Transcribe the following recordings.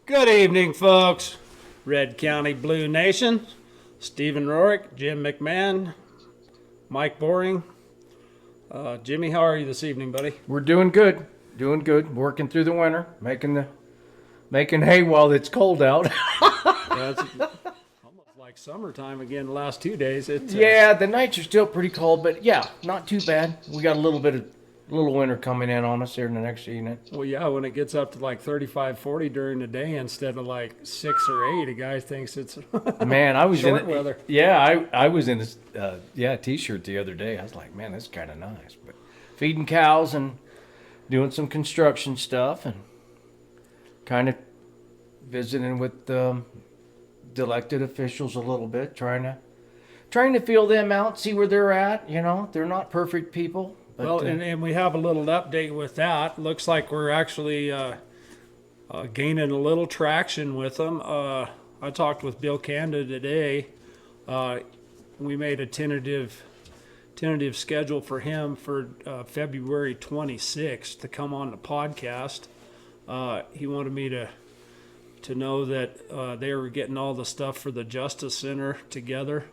Good evening, folks. Red County Blue Nation. Stephen Rorick, Jim McMahon, Mike Boring. Jimmy, how are you this evening, buddy? We're doing good. Doing good. Working through the winter, making hay while it's cold out. That's almost like summertime again the last 2 days. Yeah, the nights are still pretty cold, but yeah, not too bad. We got a little winter coming in on us here in the next evening. Well, yeah, when it gets up to like 35, 40 during the day instead of like 6 or 8, a guy thinks it's Man, I was short weather. Yeah, I was in this t-shirt the other day. I was like, man, this is kind of nice. But feeding cows and doing some construction stuff and kind of visiting with the elected officials a little bit, trying to feel them out, see where they're at. You know, they're not perfect people. But, Well, and we have a little update with that. Looks like we're actually gaining a little traction with them. I talked with Bill Canda today. We made a tentative schedule for him for February 26th to come on the podcast. He wanted me to know that they were getting all the stuff for the Justice Center together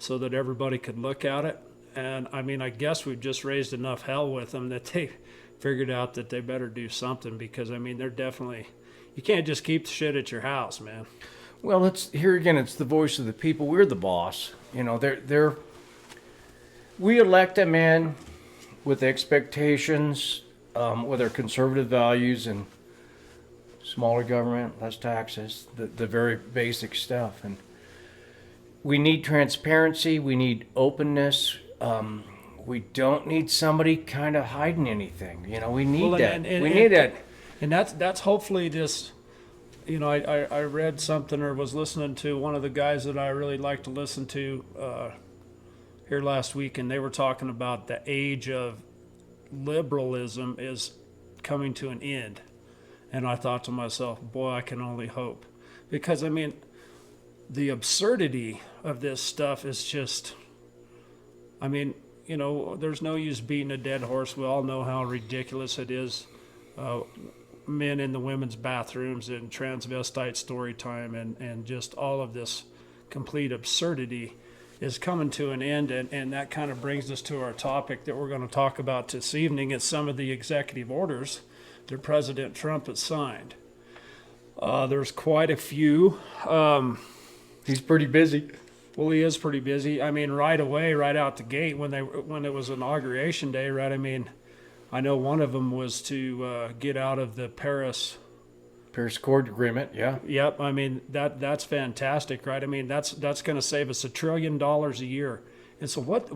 so that everybody could look at it. And I mean, I guess we've just raised enough hell with them that they figured out that they better do something, because I mean, they're definitely, you can't just keep the shit at your house, man. Well, it's the voice of the people. We're the boss. You know, we elect them in with expectations, with our conservative values and smaller government, less taxes, the very basic stuff. And we need transparency. We need openness. We don't need somebody kind of hiding anything. You know, we need that. We need that. And that's hopefully this, you know, I read something or was listening to one of the guys that I really like to listen to here last week, and they were talking about the age of liberalism is coming to an end. And I thought to myself, boy, I can only hope. Because, I mean, the absurdity of this stuff is just, I mean, you know, there's no use beating a dead horse. We all know how ridiculous it is. Men in the women's bathrooms and transvestite story time and just all of this complete absurdity is coming to an end. And that kind of brings us to our topic that we're going to talk about this evening. It's some of the executive orders that President Trump has signed. There's quite a few. He's pretty busy. Well, he is pretty busy. I mean, right away, right out the gate, when it was inauguration day, right? I mean, I know one of them was to get out of the Paris Accord agreement. Yeah. Yep. I mean, that's fantastic, right? I mean, that's going to save us $1 trillion a year. And so what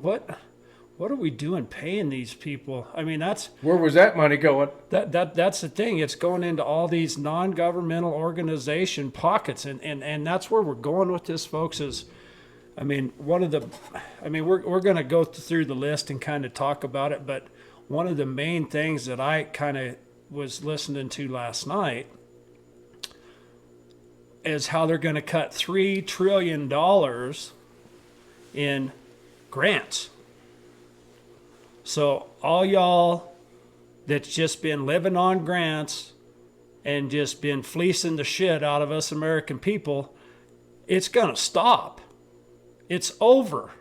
are we doing paying these people? I mean, where was that money going? That's the thing. It's going into all these non-governmental organization pockets, and that's where we're going with this, folks. Is, I mean, we're going to go through the list and kind of talk about it, but one of the main things that I kind of was listening to last night is how they're going to cut $3 trillion in grants. So all y'all that's just been living on grants and just been fleecing the shit out of us American people, it's going to stop. It's over.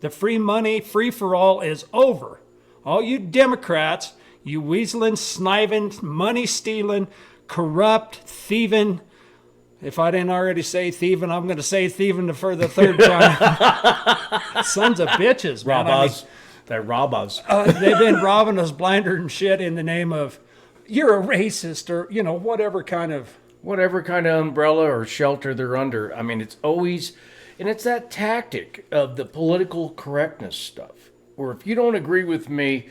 The free money, free for all is over. All you Democrats, you weaseling, sniving, money stealing, corrupt, thieving. If I didn't already say thieving, I'm going to say thieving for the third time. Sons of bitches, man. Rob us. They rob us. They've been robbing us blinder and shit in the name of you're a racist or, you know, whatever kind of umbrella or shelter they're under. I mean, it's always, and it's that tactic of the political correctness stuff, where if you don't agree with me,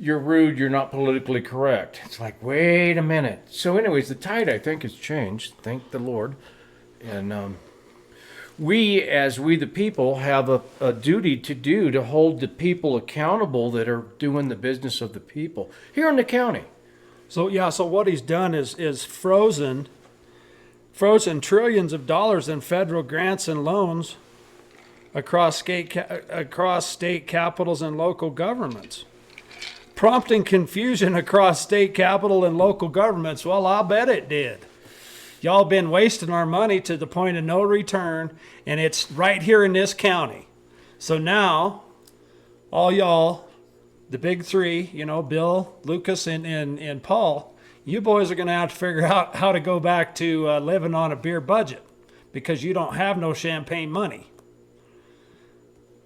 you're rude, you're not politically correct. It's like, wait a minute. So anyways, the tide, I think, has changed. Thank the Lord. And we the people, have a duty to hold the people accountable that are doing the business of the people here in the county. So what he's done is frozen trillions of dollars in federal grants and loans across state capitals and local governments, prompting confusion across state capital and local governments. Well, I'll bet it did. Y'all been wasting our money to the point of no return, and it's right here in this county. So now, all y'all, the big three, Bill, Lucas, and Paul, you boys are going to have to figure out how to go back to living on a beer budget because you don't have no champagne money.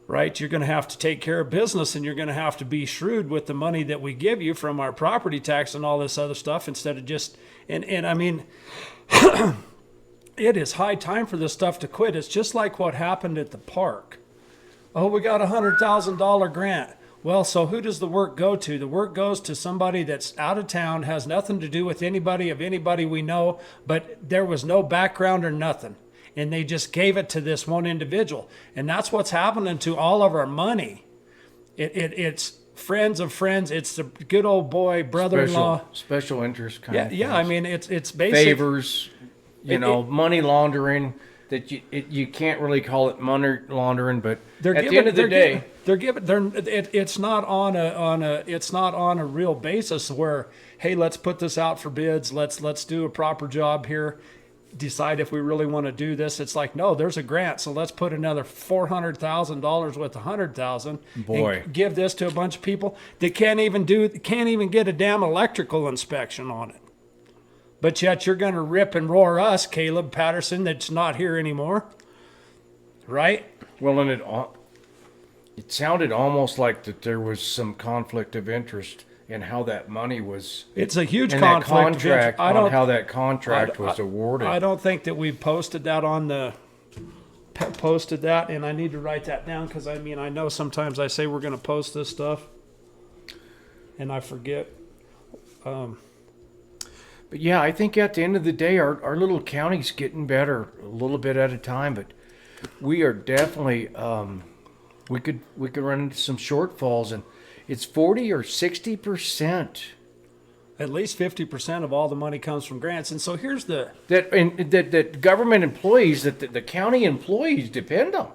Right? You're going to have to take care of business, and you're going to have to be shrewd with the money that we give you from our property tax and all this other stuff instead of just, and I mean, it is high time for this stuff to quit. It's just like what happened at the park. Oh, we got $100,000 grant. Well, so who does the work go to? The work goes to somebody that's out of town, has nothing to do with anybody we know, but there was no background or nothing. And they just gave it to this one individual. And that's what's happening to all of our money. It's friends of friends. It's the good old boy, brother-in-law. Special interest kind of things. Yeah, I mean, it's basic. Favors, money laundering. That you can't really call it money laundering, but at the end of the day, it's not on a real basis where, hey, let's put this out for bids. Let's do a proper job here. Decide if we really want to do this. It's like, no, there's a grant, so let's put another $400,000 with $100,000. Boy, and give this to a bunch of people that can't even get a damn electrical inspection on it. But yet you're going to rip and roar us, Caleb Patterson, that's not here anymore, right? Well, and it sounded almost like that there was some conflict of interest in how that money was. It's a huge in conflict that contract, of on how that contract was awarded. I don't think that we posted that and I need to write that down because I know sometimes I say we're going to post this stuff and I forget. But yeah, I think at the end of the day, our little county's getting better a little bit at a time. But we are definitely we could run into some shortfalls, and it's 40 or 60%. At least 50% of all the money comes from grants, and so here's that government employees, that the county employees depend on.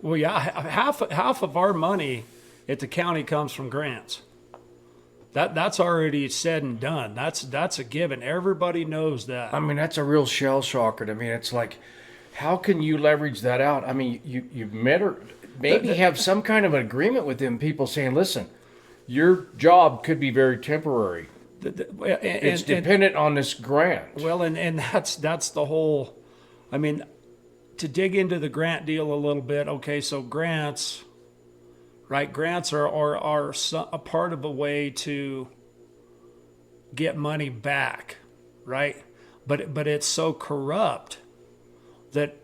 Well, yeah, half of our money at the county comes from grants. That's already said and done. That's a given. Everybody knows that. I mean, that's a real shell shocker. I mean, it's like, how can you leverage that out? I mean, you've met or maybe have some kind of an agreement with them. People saying, listen, your job could be very temporary. It's dependent on this grant. Well, and that's the whole. I mean, to dig into the grant deal a little bit. Okay, so grants. Right, grants are a part of a way to get money back, right? But it's so corrupt that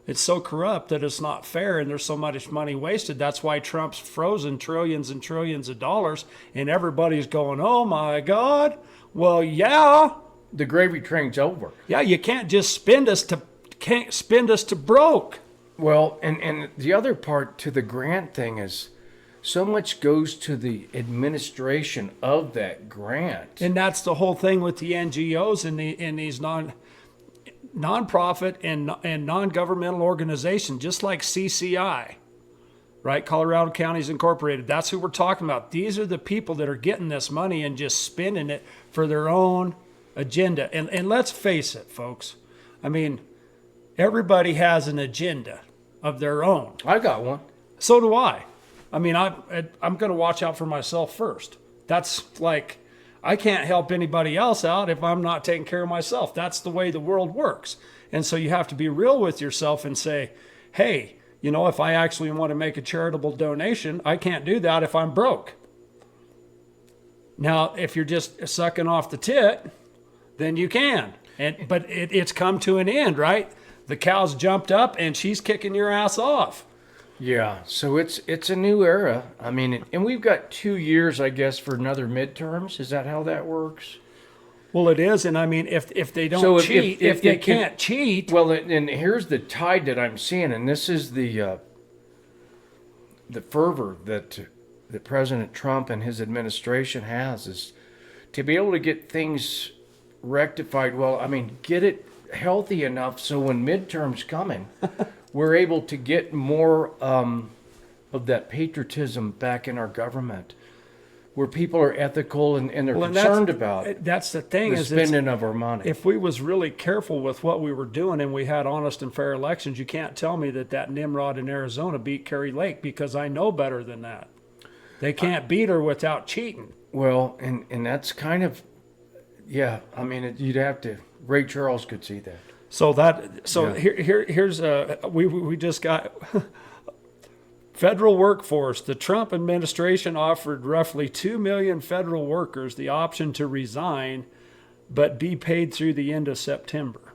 it's not fair, and there's so much money wasted. That's why Trump's frozen trillions and trillions of dollars, and everybody's going, "Oh my God!" Well, yeah, the gravy train's over. Yeah, you can't just spend us to broke. Well, and the other part to the grant thing is so much goes to the administration of that grant. And that's the whole thing with the NGOs and these nonprofit and non-governmental organizations, just like CCI, right? Colorado Counties Incorporated. That's who we're talking about. These are the people that are getting this money and just spending it for their own agenda. And let's face it, folks. I mean, everybody has an agenda of their own. I got one. So do I. I mean, I'm going to watch out for myself first. That's like, I can't help anybody else out if I'm not taking care of myself. That's the way the world works. And so you have to be real with yourself and say, hey, if I actually want to make a charitable donation, I can't do that if I'm broke. Now, if you're just sucking off the tit, then you can. But it's come to an end, right? The cow's jumped up and she's kicking your ass off. Yeah, so it's a new era. I mean, and we've got 2 years, I guess, for another midterms. Is that how that works? Well, it is, and I mean, if they don't cheat, if they can't cheat. Well, and here's the tide that I'm seeing, and this is the fervor that President Trump and his administration has, is to be able to get things rectified. Well, I mean, get it healthy enough so when midterms coming, we're able to get more of that patriotism back in our government. where people are ethical and they're Well, and concerned about that's the thing, the is it's, spending of our money. if we was really careful with what we were doing and we had honest and fair elections, you can't tell me that Nimrod in Arizona beat Kerry Lake, because I know better than that. They can't beat her without cheating. Well, and that's kind of, yeah. I mean, you'd have to. Ray Charles could see that. So here's we just got federal workforce. The Trump administration offered roughly 2 million federal workers the option to resign, but be paid through the end of September,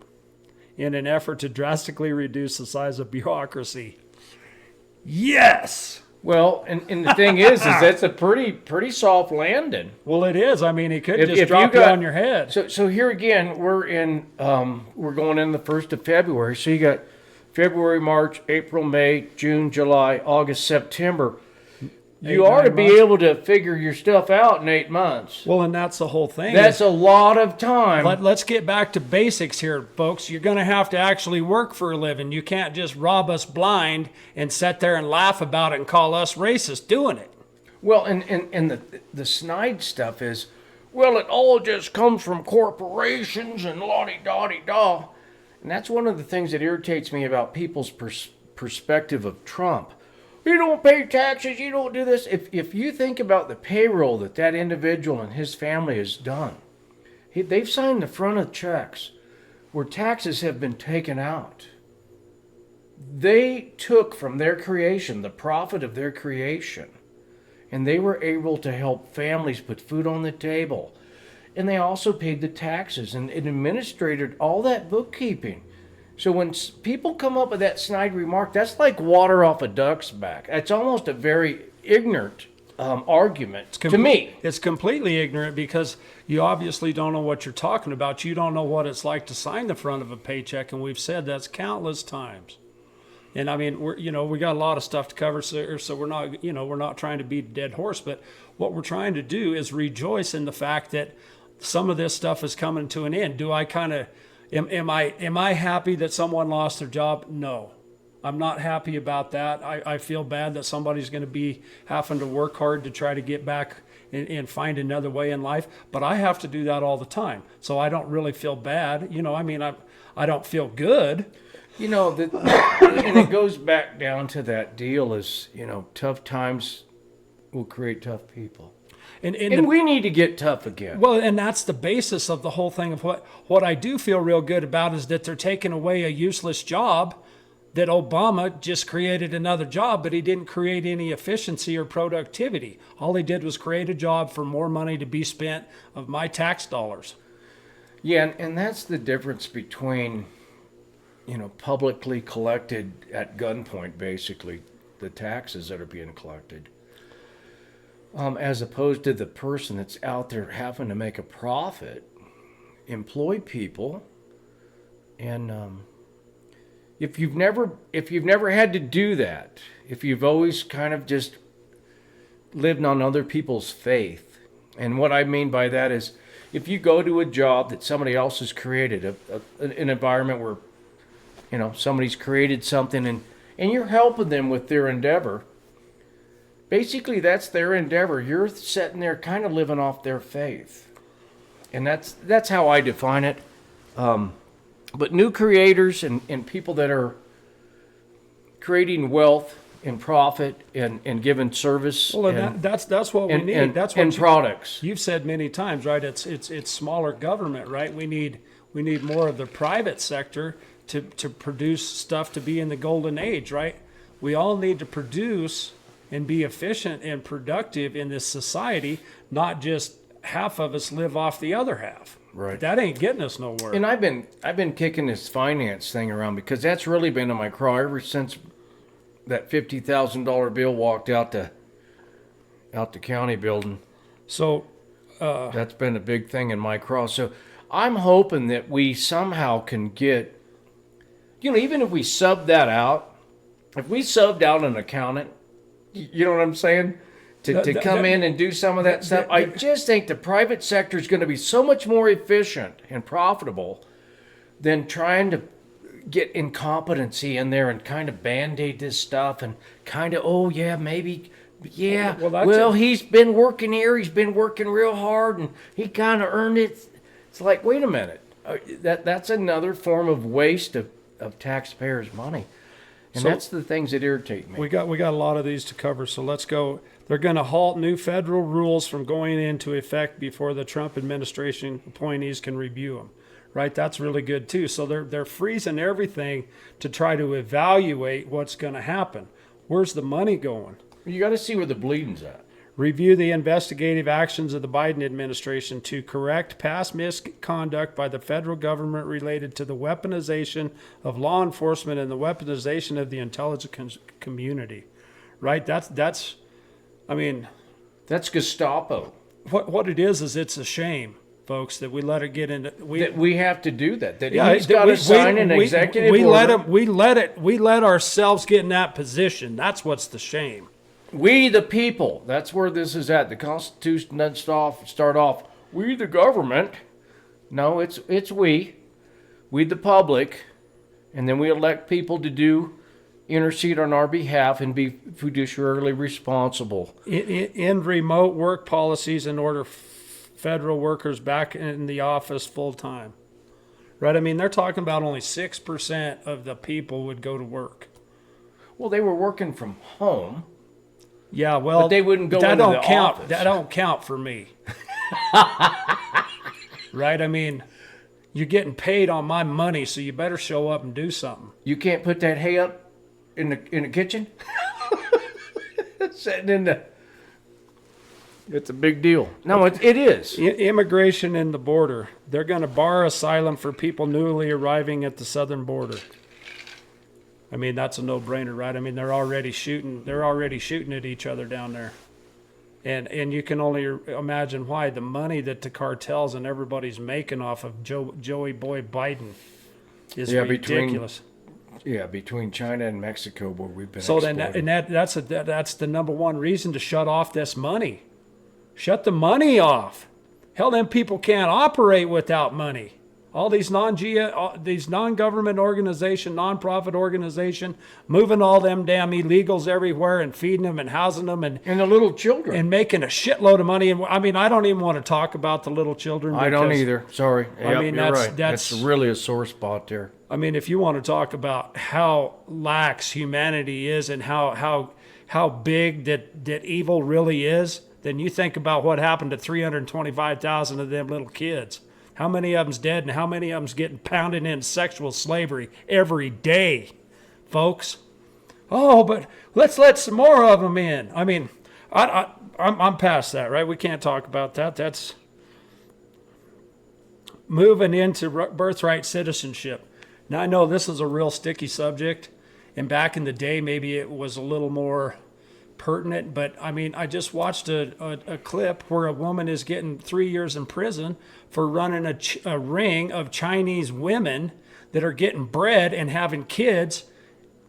in an effort to drastically reduce the size of bureaucracy. Yes. Well, and the thing is that's a pretty soft landing. Well, it is. I mean, he could If just you drop it got- on your head. So here again, we're going in the 1st of February. So you got February, March, April, May, June, July, August, September. You 8, ought to 9 be months. able to figure your stuff out in 8 months. Well, and that's the whole thing. That's a lot of time. Let's get back to basics here, folks. You're going to have to actually work for a living. You can't just rob us blind and sit there and laugh about it and call us racist doing it. Well, and the snide stuff is, well, it all just comes from corporations and la-di-da-di-da. And that's one of the things that irritates me about people's perspective of Trump. You don't pay taxes, you don't do this. If you think about the payroll that individual and his family has done, they've signed the front of checks where taxes have been taken out. They took from their creation, the profit of their creation, and they were able to help families put food on the table. And they also paid the taxes and administrated all that bookkeeping. So when people come up with that snide remark, that's like water off a duck's back. It's almost a very ignorant argument to me. It's completely ignorant, because you obviously don't know what you're talking about. You don't know what it's like to sign the front of a paycheck, and we've said that's countless times. And I mean, we got a lot of stuff to cover, so we're not trying to beat a dead horse, but what we're trying to do is rejoice in the fact that some of this stuff is coming to an end. Do I kind of am I happy that someone lost their job? No. I'm not happy about that. I feel bad that somebody's going to be having to work hard to try to get back and find another way in life. But I have to do that all the time. So I don't really feel bad. I don't feel good. And it goes back down to that deal is, tough times will create tough people. And we need to get tough again. Well, and that's the basis of the whole thing. Of what I do feel real good about is that they're taking away a useless job, that Obama just created another job, but he didn't create any efficiency or productivity. All he did was create a job for more money to be spent of my tax dollars. Yeah, and that's the difference between, publicly collected at gunpoint, basically, the taxes that are being collected, as opposed to the person that's out there having to make a profit, employ people, and if you've never had to do that, if you've always kind of just lived on other people's faith, and what I mean by that is, if you go to a job that somebody else has created, an environment where, somebody's created something and you're helping them with their endeavor. Basically, that's their endeavor. You're sitting there kind of living off their faith. And that's how I define it. But new creators and people that are creating wealth and profit and giving service. Well, that's what we need. That's what products. You've said many times, right? It's smaller government, right? We need more of the private sector to produce stuff to be in the golden age, right? We all need to produce and be efficient and productive in this society, not just half of us live off the other half. Right. That ain't getting us nowhere. And I've been kicking this finance thing around because that's really been in my craw ever since that $50,000 bill walked out the county building. So that's been a big thing in my craw. So I'm hoping that we somehow can get, even if we sub that out, if we subbed out an accountant, you know what I'm saying? To come in and do some of that stuff. I just think the private sector is going to be so much more efficient and profitable than trying to get incompetency in there and kind of band-aid this stuff and kind of, maybe Yeah, Well, that's well, it. he's been working here. He's been working real hard, and he kind of earned it. It's like, wait a minute, that's another form of waste of taxpayers' money, and So- that's the things that irritate me. We got a lot of these to cover, so let's go. They're going to halt new federal rules from going into effect before the Trump administration appointees can review them. Right? That's really good too. So they're freezing everything to try to evaluate what's going to happen. Where's the money going? You got to see where the bleeding's at. Review the investigative actions of the Biden administration to correct past misconduct by the federal government related to the weaponization of law enforcement and the weaponization of the intelligence community. Right? That's I mean, That's Gestapo. what it is it's a shame, folks, that we let it get into That we have to do that. That yeah, he's got to sign an executive order. we let ourselves get in that position. That's what's the shame. We the people. That's where this is at. The Constitution doesn't start off. We the government. No, it's we the public, and then we elect people to intercede on our behalf and be fiduciarily responsible. In remote work policies in order federal workers back in the office full time. Right? I mean, they're talking about only 6% of the people would go to work. Well, they were working from home. Yeah, well, But they wouldn't go that into don't the count. office. That don't count for me. Right? I mean, you're getting paid on my money, so you better show up and do something. You can't put that hay up in the kitchen. Sitting in the. It's a big deal. No, it is. Immigration and the border. They're going to bar asylum for people newly arriving at the southern border. I mean, that's a no-brainer, right? I mean, they're already shooting at each other down there. And you can only imagine why. The money that the cartels and everybody's making off of Joey Boy Biden is ridiculous. Between China and Mexico, where we've been. So then, that's the number one reason to shut off this money. Shut the money off. Hell, then people can't operate without money. All these non-government organization, nonprofit organization, moving all them damn illegals everywhere and feeding them and housing them and the little children and making a shitload of money. And I mean, I don't even want to talk about the little children. I don't either. Sorry. I mean, you're that's- right. that's- That's really a sore spot there. I mean, if you want to talk about how lax humanity is and how big that evil really is, then you think about what happened to 325,000 of them little kids. How many of them's dead and how many of them's getting pounded in sexual slavery every day, folks? Oh, but let's let some more of them in. I mean, I'm past that, right? We can't talk about that. That's moving into birthright citizenship. Now, I know this is a real sticky subject, and back in the day, maybe it was a little more pertinent, but I mean, I just watched a clip where a woman is getting 3 years in prison for running a ring of Chinese women that are getting bred and having kids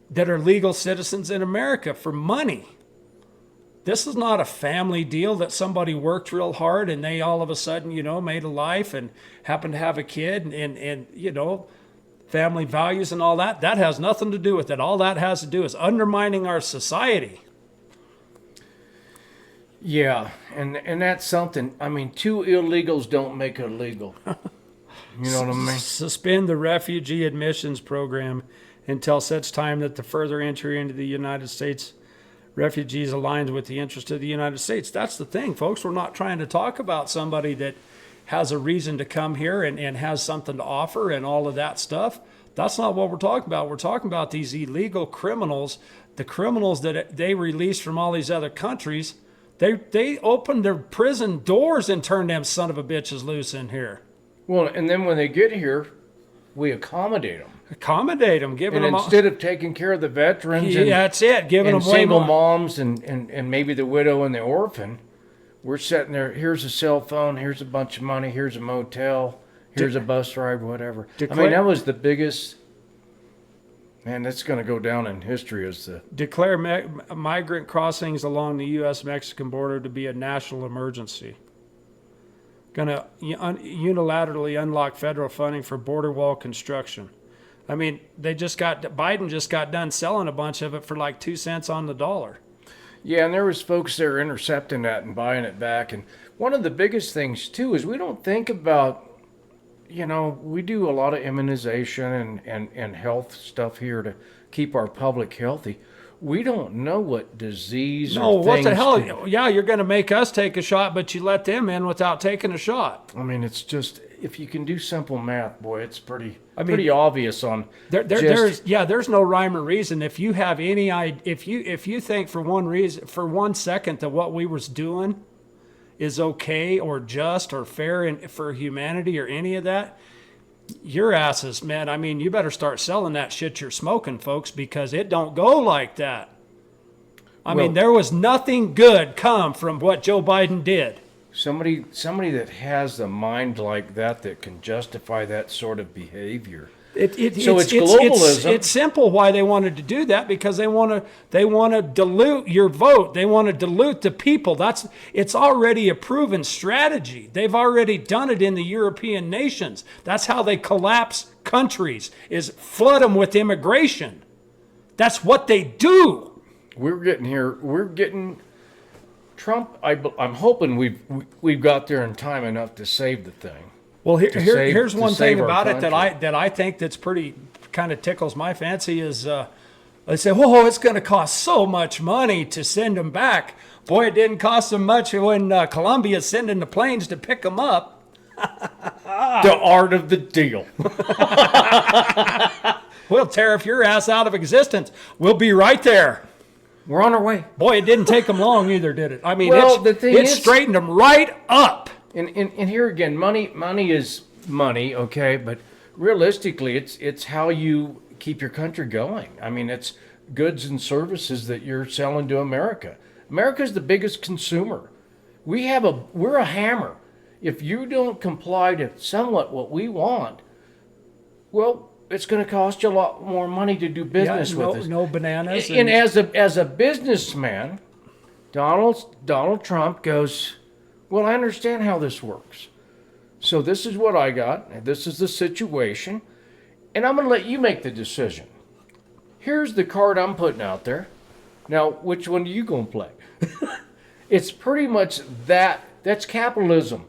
that are legal citizens in America for money. This is not a family deal that somebody worked real hard and they all of a sudden, made a life and happened to have a kid and family values and all that. That has nothing to do with it. All that has to do is undermining our society. Yeah, and that's something. I mean, two illegals don't make it legal. You know what I mean? Suspend the refugee admissions program until such time that the further entry into the United States refugees aligns with the interest of the United States. That's the thing, folks. We're not trying to talk about somebody that has a reason to come here and has something to offer and all of that stuff. That's not what we're talking about. We're talking about these illegal criminals, the criminals that they release from all these other countries. They opened their prison doors and turned them son of a bitches loose in here. Well, and then when they get here, we accommodate them. Accommodate them, giving And them instead of taking care of the veterans and, that's it, giving and them way single more. moms and maybe the widow and the orphan, we're sitting there, here's a cell phone, here's a bunch of money, here's a motel, here's a bus ride, whatever. I mean, that was the biggest... Man, that's going to go down in history as the... Declare migrant crossings along the U.S.-Mexican border to be a national emergency. Going to unilaterally unlock federal funding for border wall construction. I mean, Biden just got done selling a bunch of it for like 2 cents on the dollar. Yeah, and there was folks that were intercepting that and buying it back. And one of the biggest things too is we don't think about, we do a lot of immunization and health stuff here to keep our public healthy. We don't know what disease No, or what the things hell? can- Yeah, you're going to make us take a shot, but you let them in without taking a shot. I mean, it's just, if you can do simple math, boy, it's pretty mean, pretty obvious on There's no rhyme or reason. If you have any, if you think for one second that what we was doing is okay or just or fair and for humanity or any of that, your asses, man. I mean, you better start selling that shit you're smoking, folks, because it don't go like that. I mean, there was nothing good come from what Joe Biden did. somebody that has a mind like that can justify that sort of behavior. It's globalism. It's simple why they wanted to do that, because they want to dilute your vote. They want to dilute the people. It's already a proven strategy. They've already done it in the European nations. That's how they collapse countries, is flood them with immigration. That's what they do. We're getting Trump. I'm hoping we've got there in time enough to save the thing. Well, here's one thing about it country. that I think that's pretty kind of tickles my fancy is they say, "Whoa, it's going to cost so much money to send them back." Boy, it didn't cost them much when Colombia's sending the planes to pick them up. The art of the deal. We'll tariff your ass out of existence. We'll be right there. We're on our way. Boy, it didn't take them long either, did it? I mean, it straightened them right up. And here again, money is money, okay, but realistically, it's how you keep your country going. I mean, it's goods and services that you're selling to America. America's the biggest consumer. We're a hammer. If you don't comply to somewhat what we want, well, it's going to cost you a lot more money to do business with us. No bananas. And as a businessman, Donald Trump goes, well, I understand how this works. So this is what I got, and this is the situation, and I'm going to let you make the decision. Here's the card I'm putting out there. Now, which one are you going to play? It's pretty much that. That's capitalism.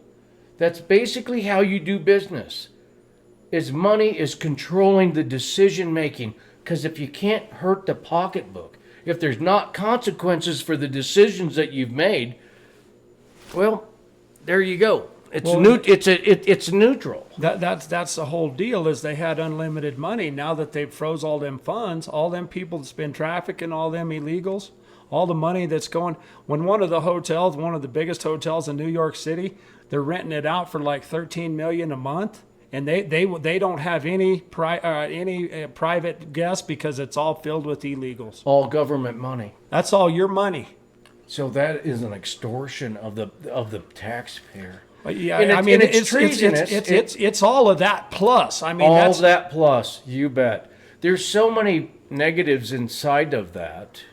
That's basically how you do business. Money is controlling the decision making, because if you can't hurt the pocketbook, if there's not consequences for the decisions that you've made, well, there you go. It's neutral. That's the whole deal. Is they had unlimited money. Now that they've froze all them funds, all them people that's been trafficking, all them illegals, all the money that's going. When one of the biggest hotels in New York City, they're renting it out for like $13 million a month, and they don't have any private guests because it's all filled with illegals. All government money. That's all your money. So that is an extortion of the taxpayer. Yeah, And I mean, it's treasonous. It's all of that plus. I mean, all that plus, you bet. There's so many negatives inside of that.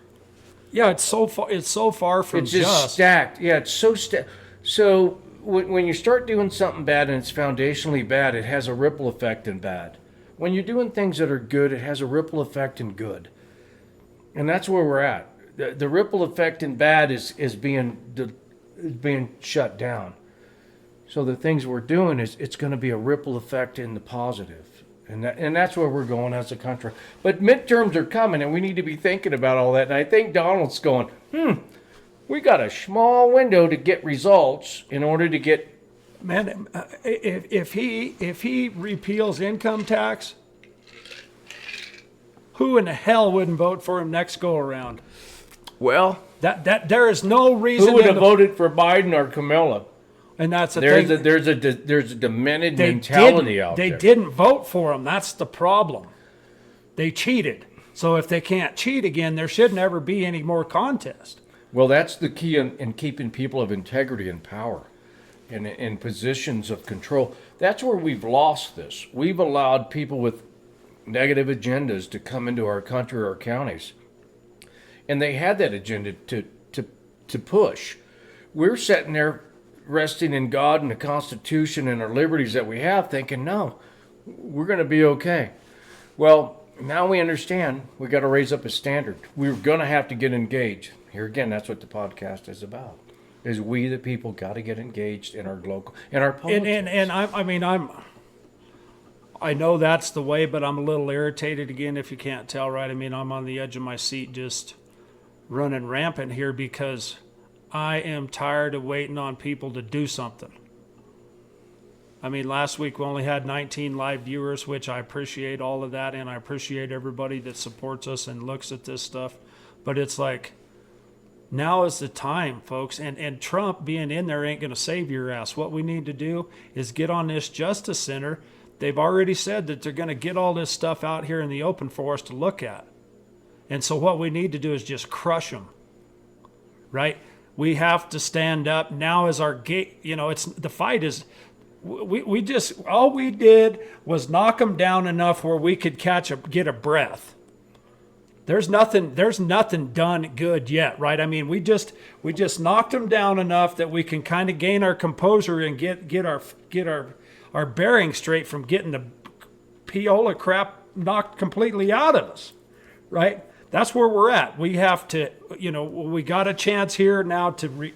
Yeah, it's so far from It's just stacked. Yeah, it's so stacked. So when you start doing something bad and it's foundationally bad, it has a ripple effect in bad. When you're doing things that are good, it has a ripple effect in good. And that's where we're at. The ripple effect in bad is being shut down. So the things we're doing it's going to be a ripple effect in the positive. And that's where we're going as a country. But midterms are coming, and we need to be thinking about all that. And I think Donald's going, we got a small window to get results in order to get. Man, if he repeals income tax, who in the hell wouldn't vote for him next go around? Well, that there is no reason. Who would have voted for Biden or Camilla? And that's there's a demented mentality out there. They didn't vote for him. That's the problem. They cheated. So if they can't cheat again, there should never be any more contest. Well, that's the key in keeping people of integrity in power, in positions of control. That's where we've lost this. We've allowed people with negative agendas to come into our country or our counties, and they had that agenda to push. We're sitting there resting in God and the Constitution and our liberties that we have, thinking, no, we're going to be okay. Well, now we understand we got to raise up a standard. We're going to have to get engaged. here again, that's what the podcast is about. Is we the people got to get engaged in our local, in our politics. And I know that's the way, but I'm a little irritated again, if you can't tell, right? I mean, I'm on the edge of my seat just running rampant here because I am tired of waiting on people to do something. I mean, last week we only had 19 live viewers, which I appreciate all of that, and I appreciate everybody that supports us and looks at this stuff. But it's like, now is the time, folks. And Trump being in there ain't going to save your ass. What we need to do is get on this Justice Center. They've already said that they're going to get all this stuff out here in the open for us to look at. And so what we need to do is just crush them, right? We have to stand up. Now is our gate. It's the fight is, we just, all we did was knock them down enough where we could get a breath. There's nothing done good yet, right? I mean, we just knocked them down enough that we can kind of gain our composure and get our bearing straight from getting the Piola crap knocked completely out of us, right? That's where we're at. We have to, we got a chance here now to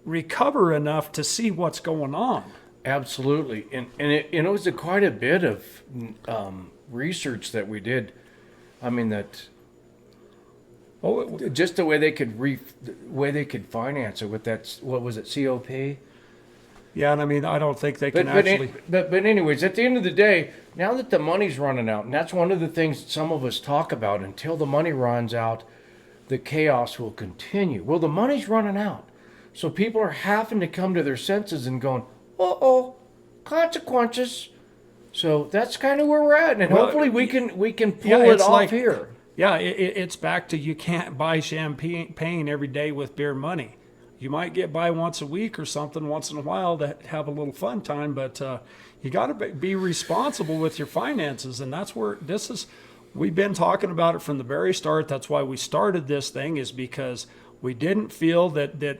recover enough to see what's going on. Absolutely, and it was quite a bit of research that we did. I mean just the way they could finance it with that. What was it? COP. Yeah, and I mean, I don't think they can But anyways, at the end of the day, now that the money's running out, and that's one of the things some of us talk about, until the money runs out, the chaos will continue. Well, the money's running out. So people are having to come to their senses and going, consequences. So that's kind of where we're at, and hopefully we can pull it off here. Yeah, it's back to, you can't buy champagne every day with beer money. You might get by once a week or something once in a while to have a little fun time, but you got to be responsible with your finances, and that's where we've been talking about it from the very start. That's why we started this thing, is because we didn't feel that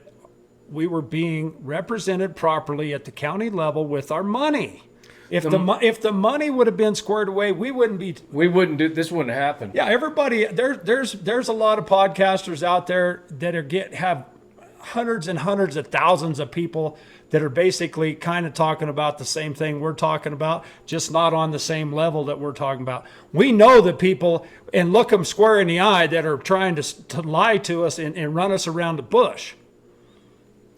we were being represented properly at the county level with our money. If the money would have been squared away, this wouldn't happen. Yeah, everybody, there's a lot of podcasters out there that have hundreds and hundreds of thousands of people that are basically kind of talking about the same thing we're talking about, just not on the same level that we're talking about. We know the people, and look them square in the eye, that are trying to lie to us and run us around the bush.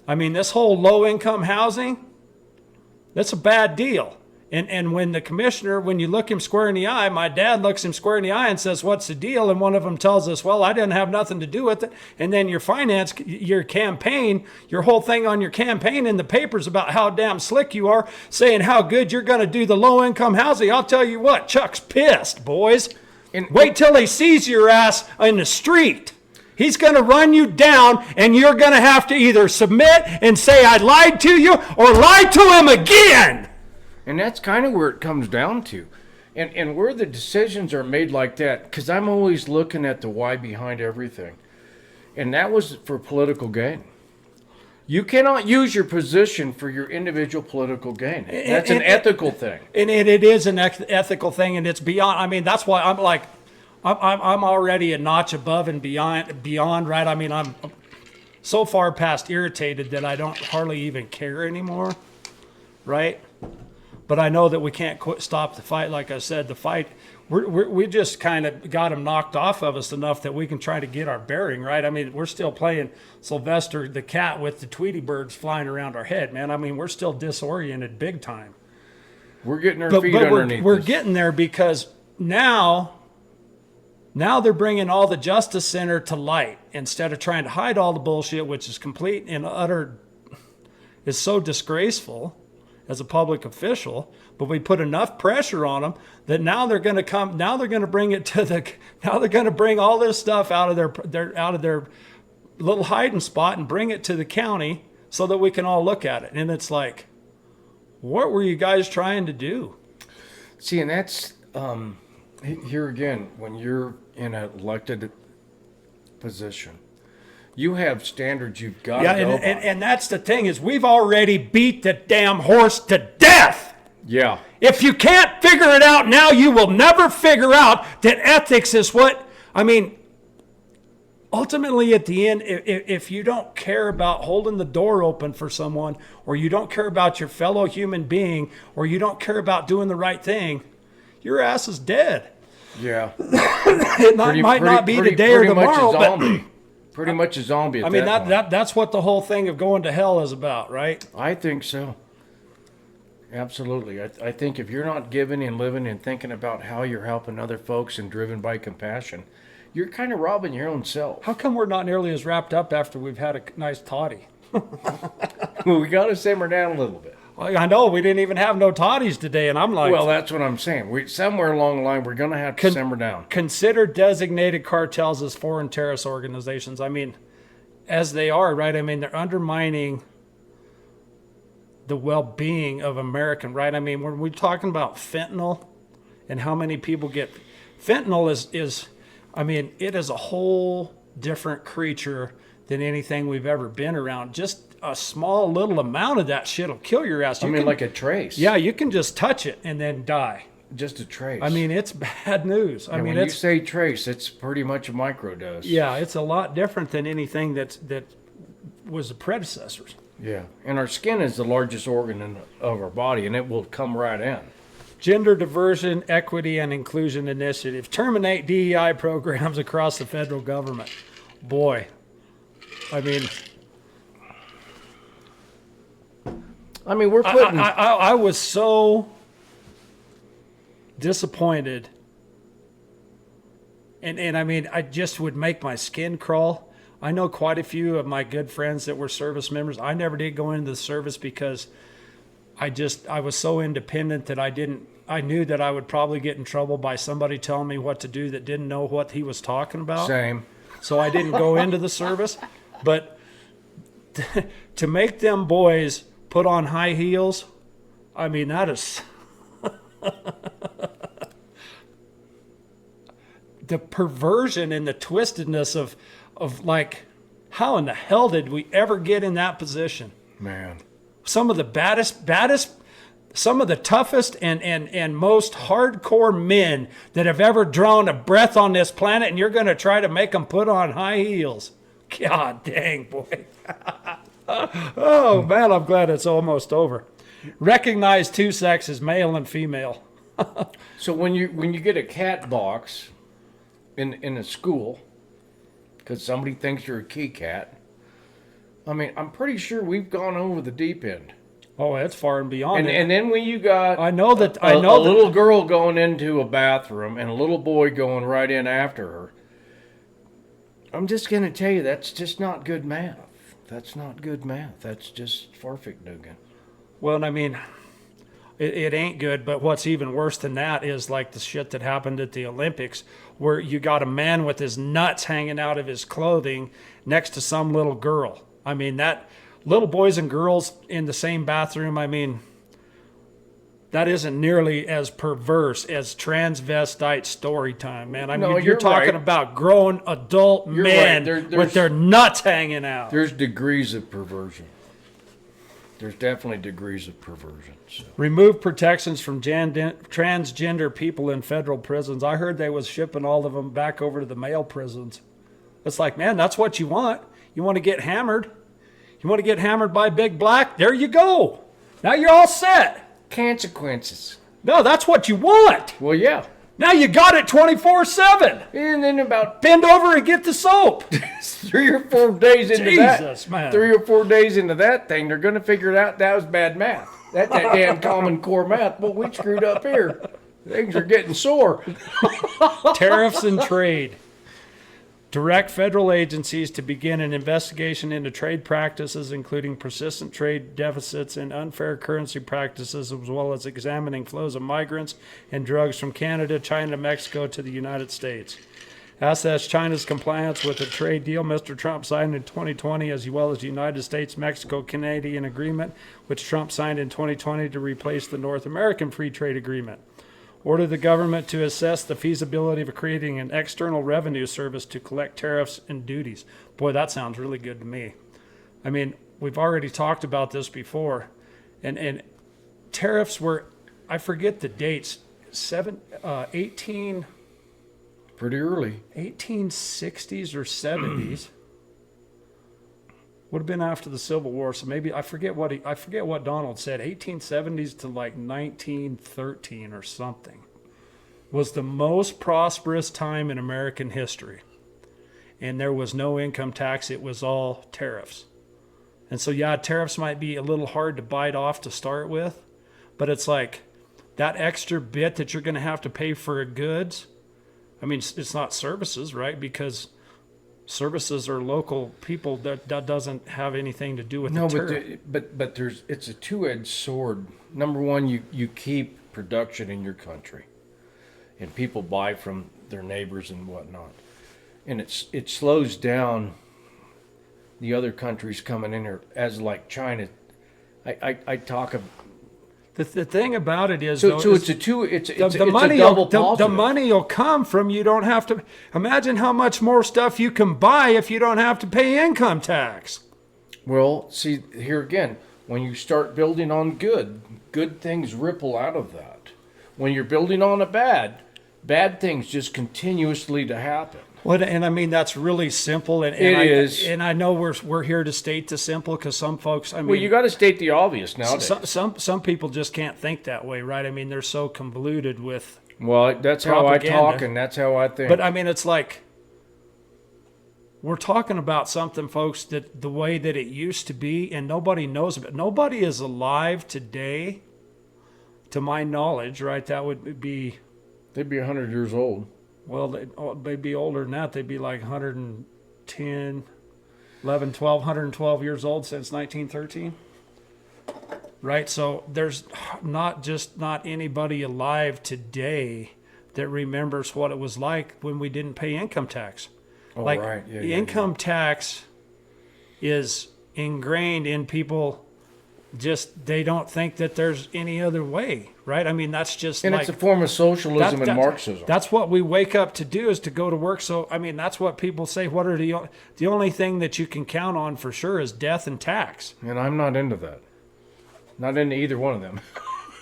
I mean, this whole low-income housing, that's a bad deal. And when the commissioner, when you look him square in the eye, my dad looks him square in the eye and says, what's the deal? And one of them tells us, well, I didn't have nothing to do with it. And then your campaign, your whole thing on your campaign in the papers about how damn slick you are, saying how good you're going to do the low-income housing. I'll tell you what, Chuck's pissed, boys. Wait till he sees your ass in the street. He's going to run you down, and you're going to have to either submit and say I lied to you or lie to him again. And that's kind of where it comes down to. And where the decisions are made like that, because I'm always looking at the why behind everything. And that was for political gain. You cannot use your position for your individual political gain. That's an ethical thing. And it is an ethical thing, and it's beyond. I mean, that's why I'm like, I'm already a notch above and beyond, right? I mean, I'm so far past irritated that I don't hardly even care anymore, right? But I know that we can't stop the fight. Like I said, the fight, we just kind of got them knocked off of us enough that we can try to get our bearing, right? I mean, we're still playing Sylvester the cat with the Tweety birds flying around our head, man. I mean, we're still disoriented big time. We're getting our feet underneath We're getting there, because now they're bringing all the Justice Center to light instead of trying to hide all the bullshit, which is complete and utter, is so disgraceful as a public official. But we put enough pressure on them that now they're going to come. Now they're going to bring it to now they're going to bring all this stuff out of their little hiding spot and bring it to the county so that we can all look at it. And it's like, what were you guys trying to do? See, and that's here again, when you're in an elected position, you have standards you've got to go by. And that's the thing, is we've already beat the damn horse to death. Yeah. If you can't figure it out now, you will never figure out that ethics is what, I mean, ultimately at the end, if you don't care about holding the door open for someone, or you don't care about your fellow human being, or you don't care about doing the right thing, your ass is dead. Yeah. It might not be today or tomorrow, but pretty much a zombie. I mean, that's what the whole thing of going to hell is about, right? I think so. Absolutely. I think if you're not giving and living and thinking about how you're helping other folks and driven by compassion, you're kind of robbing your own self. How come we're not nearly as wrapped up after we've had a nice toddy? Well, we got to simmer down a little bit. Well, I know we didn't even have no toddies today, and I'm like, Well, that's what I'm saying. Somewhere along the line, we're going to have to simmer down. Consider designated cartels as foreign terrorist organizations. I mean, as they are, right? I mean, they're undermining the well-being of American, right? I mean, when we're talking about fentanyl and how many people get fentanyl is I mean, it is a whole different creature than anything we've ever been around. Just a small little amount of that shit will kill your ass. Like a trace. Yeah, you can just touch it and then die. Just a trace. I mean, it's bad news. I mean, when you say trace, it's pretty much a microdose. Yeah, it's a lot different than anything that was the predecessors. Yeah, and our skin is the largest organ of our body, and it will come right in. Gender Diversion, Equity, and Inclusion Initiative. Terminate DEI programs across the federal government. Boy, I mean, we're putting... I was so disappointed. And I mean, I just would make my skin crawl. I know quite a few of my good friends that were service members. I never did go into the service because I was so independent that I knew that I would probably get in trouble by somebody telling me what to do that didn't know what he was talking about. Same. So I didn't go into the service. But to make them boys put on high heels, I mean, that is the perversion and the twistedness of like, how in the hell did we ever get in that position? Man. Some of the baddest, some of the toughest and most hardcore men that have ever drawn a breath on this planet, and you're going to try to make them put on high heels. God dang, boy. Oh, man, I'm glad it's almost over. Recognize two sexes, male and female. So when you get a cat box in a school, because somebody thinks you're a key cat, I mean, I'm pretty sure we've gone over the deep end. Oh, it's far and beyond. And then when you got a little girl going into a bathroom and a little boy going right in after her, I'm just going to tell you, that's just not good math. That's not good math. That's just Farfignugan. Well, I mean, it ain't good, but what's even worse than that is like the shit that happened at the Olympics, where you got a man with his nuts hanging out of his clothing next to some little girl. I mean, that little boys and girls in the same bathroom, I mean, that isn't nearly as perverse as transvestite story time, man. I mean, you're talking about grown adult men with their nuts hanging out. There's degrees of perversion. There's definitely degrees of perversion. So. Remove protections from transgender people in federal prisons. I heard they was shipping all of them back over to the male prisons. It's like, man, that's what you want. You want to get hammered? You want to get hammered by Big Black? There you go. Now you're all set. Consequences. No, that's what you want. Well, yeah. Now you got it 24/7. And then about bend over and get the soap. 3 or 4 days into Jesus, man. 3 or 4 days into that thing, they're going to figure out that was bad math. That damn Common Core math. Well, we screwed up here. Things are getting sore. Tariffs and trade. Direct federal agencies to begin an investigation into trade practices, including persistent trade deficits and unfair currency practices, as well as examining flows of migrants and drugs from Canada, China, Mexico to the United States. Assess China's compliance with the trade deal Mr. Trump signed in 2020, as well as the United States-Mexico-Canadian agreement, which Trump signed in 2020 to replace the North American Free Trade Agreement. Order the government to assess the feasibility of creating an external revenue service to collect tariffs and duties. Boy, that sounds really good to me. I mean, we've already talked about this before. And tariffs were, I forget the dates, 18... Pretty early. 1860s or 70s. Would have been after the Civil War, so maybe I forget what Donald said. 1870s to like 1913 or something was the most prosperous time in American history, and there was no income tax. It was all tariffs. And so yeah, tariffs might be a little hard to bite off to start with, but it's like that extra bit that you're going to have to pay for goods. I mean, it's not services, right? Because services are local people. That doesn't have anything to do with the tariff. But it's a two-edged sword. Number one, you keep production in your country, and people buy from their neighbors and whatnot, and it slows down the other countries coming in here, as like China. I talk of. The thing about it is, So though, it's a money double the positive. money will come from you don't have to. Imagine how much more stuff you can buy if you don't have to pay income tax. Well, see, here again, when you start building on good things ripple out of that. When you're building on a bad things just continuously to happen. Well, and I mean that's really simple, and It is. And I know we're here to state the simple because some folks, I mean, Well, you got to state the obvious nowadays. some people just can't think that way, right? I mean, they're so convoluted with. Well, that's how I propaganda. talk, and that's how I think. But I mean, it's like we're talking about something, folks, that the way that it used to be, and nobody knows about. Nobody is alive today, to my knowledge, right? That would be, they'd be 100 years old. well, they'd be older than that. They'd be like 110, 11, 12, 112 years old since 1913. Right? So there's not anybody alive today that remembers what it was like when we didn't pay income tax. Oh, like right. Yeah, the income tax is ingrained in people. Just they don't think that there's any other way, right? I mean, that's just And like it's a form of socialism that- and Marxism. That's what we wake up to do, is to go to work. So I mean, that's what people say. What are the only thing that you can count on for sure is death and tax. And I'm not into that. Not into either one of them.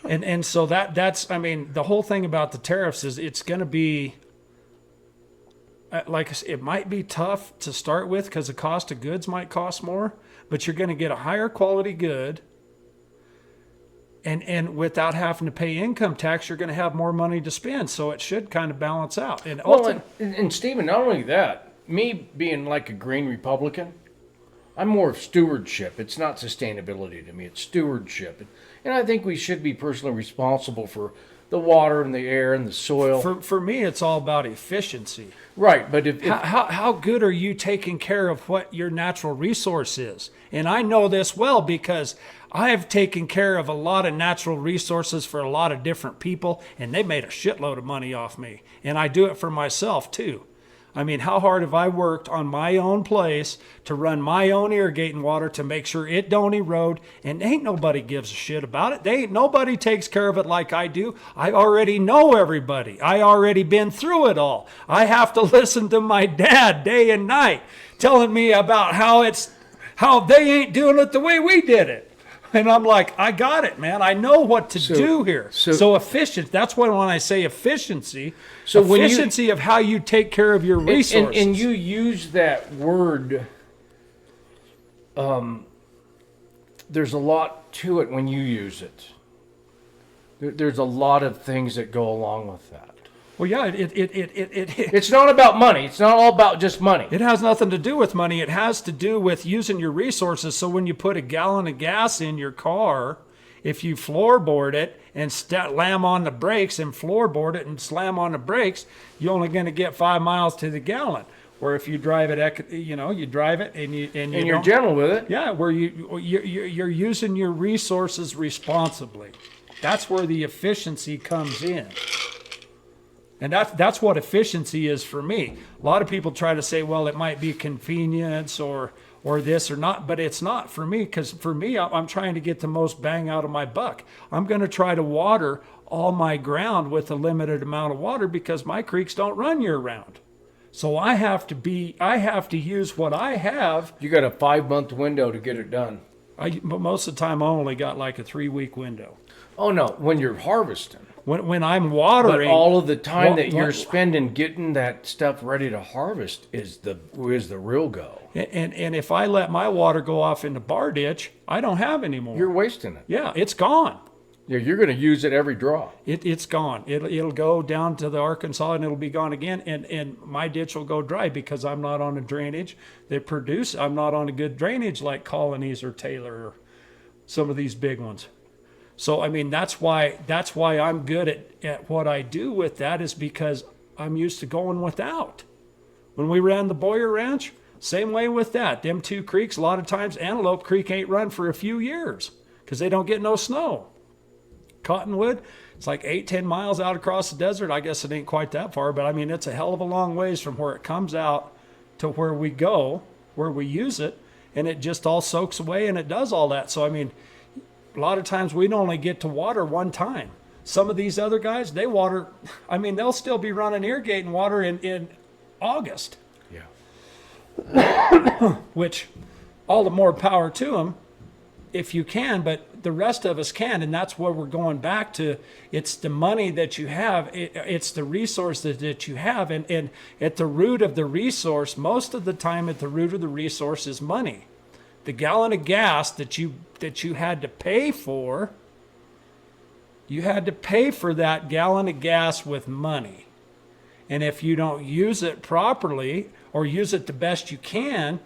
And so that's I mean, the whole thing about the tariffs is it's going to be like I said, it might be tough to start with because the cost of goods might cost more, but you're going to get a higher quality good. And without having to pay income tax, you're going to have more money to spend. So it should kind of balance out. And Well, and Stephen, not only that, me being like a green Republican, I'm more of stewardship. It's not sustainability to me. It's stewardship. And I think we should be personally responsible for the water and the air and the soil. for me, it's all about efficiency. Right, but if How good are you taking care of what your natural resource is? And I know this well because I have taken care of a lot of natural resources for a lot of different people, and they made a shitload of money off me. And I do it for myself too. I mean, how hard have I worked on my own place to run my own irrigating water to make sure it don't erode, and ain't nobody gives a shit about it. Nobody takes care of it like I do. I already know everybody. I already been through it all. I have to listen to my dad day and night telling me about how they ain't doing it the way we did it. And I'm like, I got it, man. I know what to do here. So efficient. That's when I say efficiency. So when you- efficiency of how you take care of your resources. and you use that word, there's a lot to it when you use it. There's a lot of things that go along with that. Well, yeah, It's not about money. It's not all about just money. it has nothing to do with money. It has to do with using your resources. So when you put a gallon of gas in your car, if you floorboard it and slam on the brakes and floorboard it and slam on the brakes, you're only going to get 5 miles to the gallon. Where if you drive it, you drive it and And you're don't- gentle with it. Yeah, where you're using your resources responsibly. That's where the efficiency comes in. And that's what efficiency is for me. A lot of people try to say, well, it might be convenience or this or not, but it's not for me, because for me, I'm trying to get the most bang out of my buck. I'm going to try to water all my ground with a limited amount of water because my creeks don't run year round. So I have to use what I have. You got a 5-month window to get it done. But most of the time I only got like a 3-week window. Oh no, when you're harvesting. when I'm But watering, all of the time What- that you're what- spending getting that stuff ready to harvest is the real go. and if I let my water go off in the bar ditch, I don't have any more. You're wasting it. Yeah, it's gone. Yeah, you're going to use it every drop. It's gone. It'll go down to the Arkansas and it'll be gone again. And my ditch will go dry because I'm not on a drainage that produce. I'm not on a good drainage like Colonies or Taylor or some of these big ones. So I mean that's why I'm good at what I do with that, is because I'm used to going without. When we ran the Boyer Ranch, same way with that. Them two creeks, a lot of times Antelope Creek ain't run for a few years because they don't get no snow. Cottonwood, it's like 8-10 miles out across the desert. I guess it ain't quite that far, but I mean it's a hell of a long ways from where it comes out to where we go, where we use it, and it just all soaks away and it does all that. So I mean, a lot of times we'd only get to water one time. Some of these other guys, they water, I mean, they'll still be running irrigating water in August, Yeah. which all the more power to them if you can, but the rest of us can. And that's where we're going back to. It's the money that you have. It's the resource that you have. And at the root of the resource, most of the time at the root of the resource is money. The gallon of gas that you had to pay for, you had to pay for that gallon of gas with money. And if you don't use it properly or use it the best you can,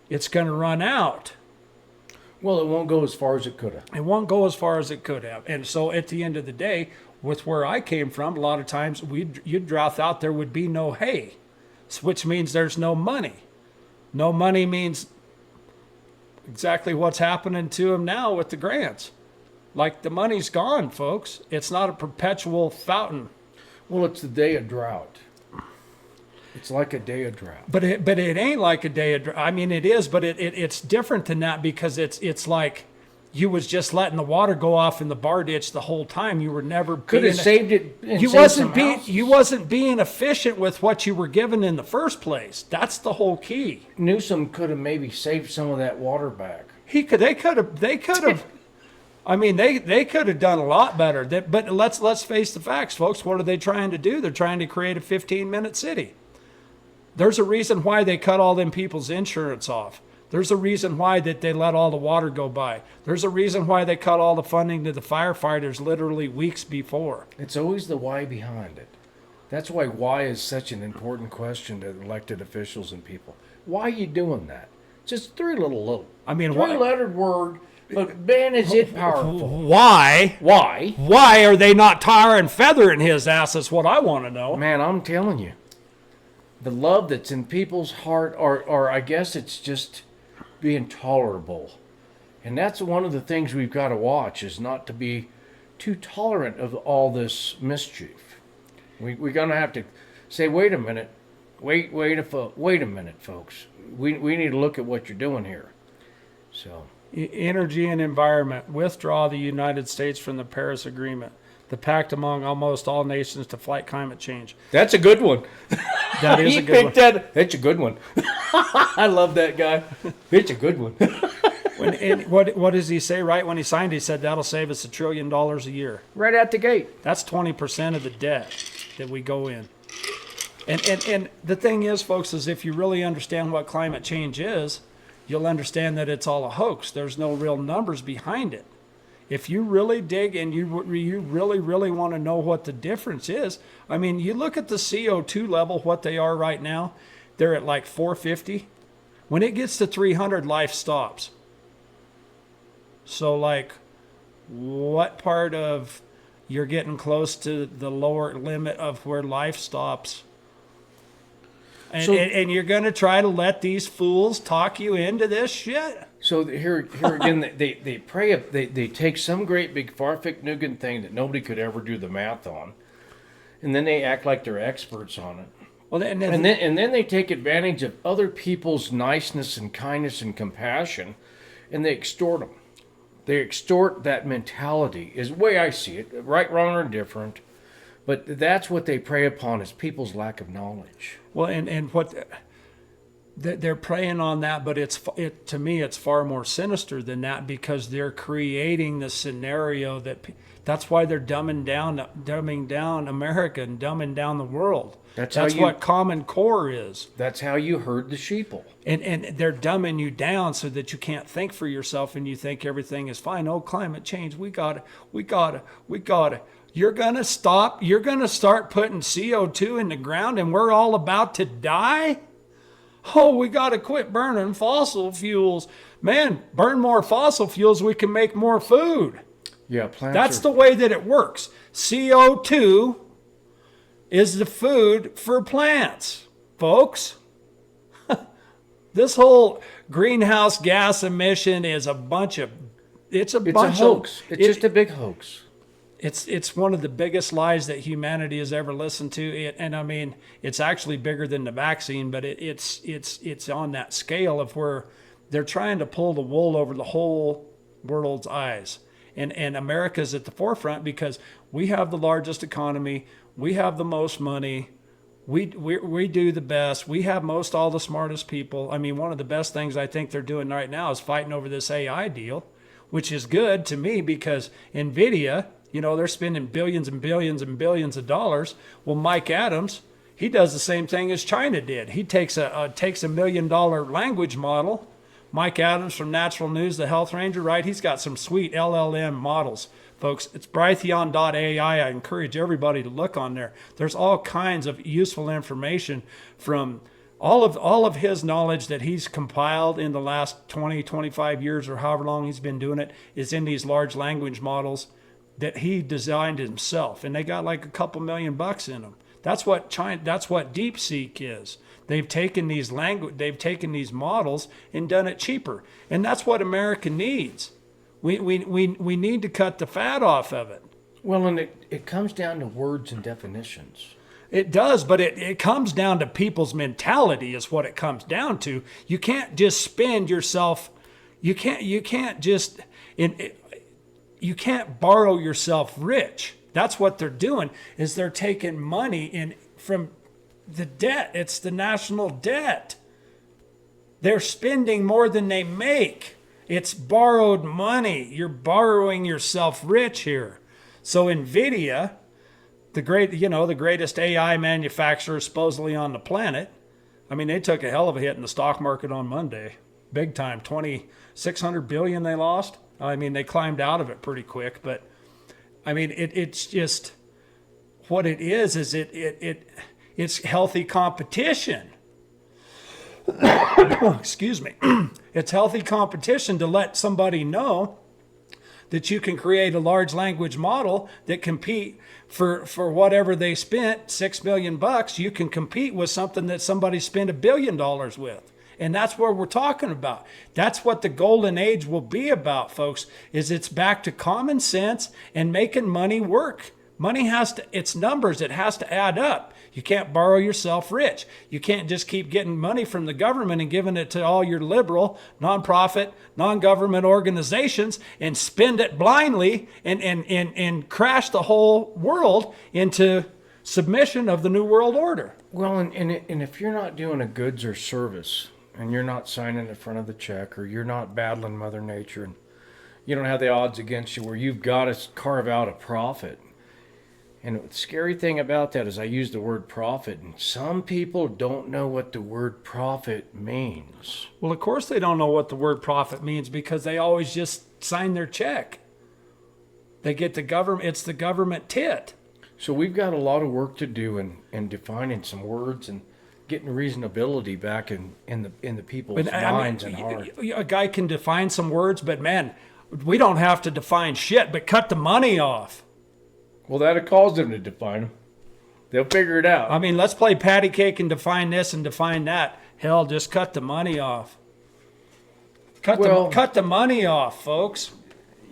it's going to run out. Well, it won't go as far as it could have. It won't go as far as it could have. And so at the end of the day, with where I came from, a lot of times you'd drought out, there would be no hay, which means there's no money. No money means exactly what's happening to them now with the grants. Like the money's gone, folks. It's not a perpetual fountain. Well, it's the day of drought. It's like a day of drought. But it ain't like a day of drought. I mean, it is, but it's different than that, because it's like you was just letting the water go off in the bar ditch the whole time. You were never Could have saved it. And you saved wasn't some being houses. you wasn't being efficient with what you were given in the first place. That's the whole key. Newsom could have maybe saved some of that water back. They could have. I mean, they could have done a lot better. But let's face the facts, folks. What are they trying to do? They're trying to create a 15-minute city. There's a reason why they cut all them people's insurance off. There's a reason why that they let all the water go by. There's a reason why they cut all the funding to the firefighters literally weeks before. It's always the why behind it. That's why is such an important question to elected officials and people. Why are you doing that? Just little. I mean, why? Three-lettered word, but man, is it powerful. Why? Why? Why are they not tar and feathering his ass? Is what I want to know. Man, I'm telling you. The love that's in people's heart, or I guess it's just being tolerable. And that's one of the things we've got to watch, is not to be too tolerant of all this mischief. We're going to have to say, wait a minute, wait a minute, folks. We need to look at what you're doing here. So, Energy and environment. Withdraw the United States from the Paris Agreement, the pact among almost all nations to fight climate change. that's a good one. That is He a good one. picked that. That's a good one. I love that guy. It's a good one. And what does he say? Right when he signed, he said that'll save us $1 trillion a year. Right out the gate. That's 20% of the debt that we go in. And the thing is, folks, is if you really understand what climate change is, you'll understand that it's all a hoax. There's no real numbers behind it. If you really dig and you really want to know what the difference is, I mean, you look at the CO2 level, what they are right now, they're at like 450. When it gets to 300, life stops. So like, what part of you're getting close to the lower limit of where life stops? And you're going to try to let these fools talk you into this shit? So here again, they take some great big far-fick-nugan thing that nobody could ever do the math on, and then they act like they're experts on it. Well, And then they take advantage of other people's niceness and kindness and compassion, and they extort them. They extort that mentality, is the way I see it, right, wrong, or indifferent. But that's what they prey upon, is people's lack of knowledge. Well, and what they're preying on that, but to me it's far more sinister than that, because they're creating the scenario that's why they're dumbing down America and dumbing down the world. That's what Common Core is. That's how you herd the sheeple. And they're dumbing you down so that you can't think for yourself and you think everything is fine. Oh, climate change, we got it. You're going to stop. You're going to start putting CO2 in the ground and we're all about to die? Oh, we got to quit burning fossil fuels. Man, burn more fossil fuels, we can make more food. Yeah, that's the way that it works. CO2 is the food for plants, folks. This whole greenhouse gas emission is a bunch of... It's a hoax. It's just a big hoax. It's one of the biggest lies that humanity has ever listened to. And I mean, it's actually bigger than the vaccine, but it's on that scale of where they're trying to pull the wool over the whole world's eyes. And America's at the forefront because we have the largest economy, we have the most money, we do the best, we have all the smartest people. I mean, one of the best things I think they're doing right now is fighting over this AI deal, which is good to me because NVIDIA, they're spending billions and billions and billions of dollars. Well, Mike Adams, he does the same thing as China did. He takes a $1 million language model. Mike Adams from Natural News, the Health Ranger, right? He's got some sweet LLM models, folks. It's Brighteon.ai. I encourage everybody to look on there. There's all kinds of useful information from all of his knowledge that he's compiled in the last 20, 25 years or however long he's been doing it is in these large language models that he designed himself. And they got like a couple $1 million in them. That's what DeepSeek is. They've taken these models and done it cheaper. And that's what America needs. We need to cut the fat off of it. Well, and it comes down to words and definitions. It does, but it comes down to people's mentality is what it comes down to. You can't just spend yourself, you can't borrow yourself rich. That's what they're doing, is they're taking money from the debt. It's the national debt. They're spending more than they make. It's borrowed money. You're borrowing yourself rich here. So NVIDIA, the greatest AI manufacturer supposedly on the planet, I mean, they took a hell of a hit in the stock market on Monday. Big time. 2,600 billion they lost. I mean, they climbed out of it pretty quick, but I mean, it's just what it is it's healthy competition. Excuse me. It's healthy competition to let somebody know that you can create a large language model that compete for whatever they spent, $6 million. You can compete with something that somebody spent $1 billion with. And that's what we're talking about. That's what the golden age will be about, folks, is it's back to common sense and making money work. Money it's numbers. It has to add up. You can't borrow yourself rich. You can't just keep getting money from the government and giving it to all your liberal, nonprofit, non-government organizations and spend it blindly and crash the whole world into submission of the New World Order. Well, and if you're not doing a goods or service and you're not signing the front of the check or you're not battling Mother Nature and you don't have the odds against you where you've got to carve out a profit. And the scary thing about that is I use the word profit, and some people don't know what the word profit means. Well, of course they don't know what the word profit means because they always just sign their check. They get the government, it's the government tit. So we've got a lot of work to do in defining some words and getting reasonability back in the people's minds and hearts. A guy can define some words, but man, we don't have to define shit, but cut the money off. Well, that'll cause them to define them. They'll figure it out. I mean, let's play patty cake and define this and define that. Hell, just cut the money off. Cut the money off, folks.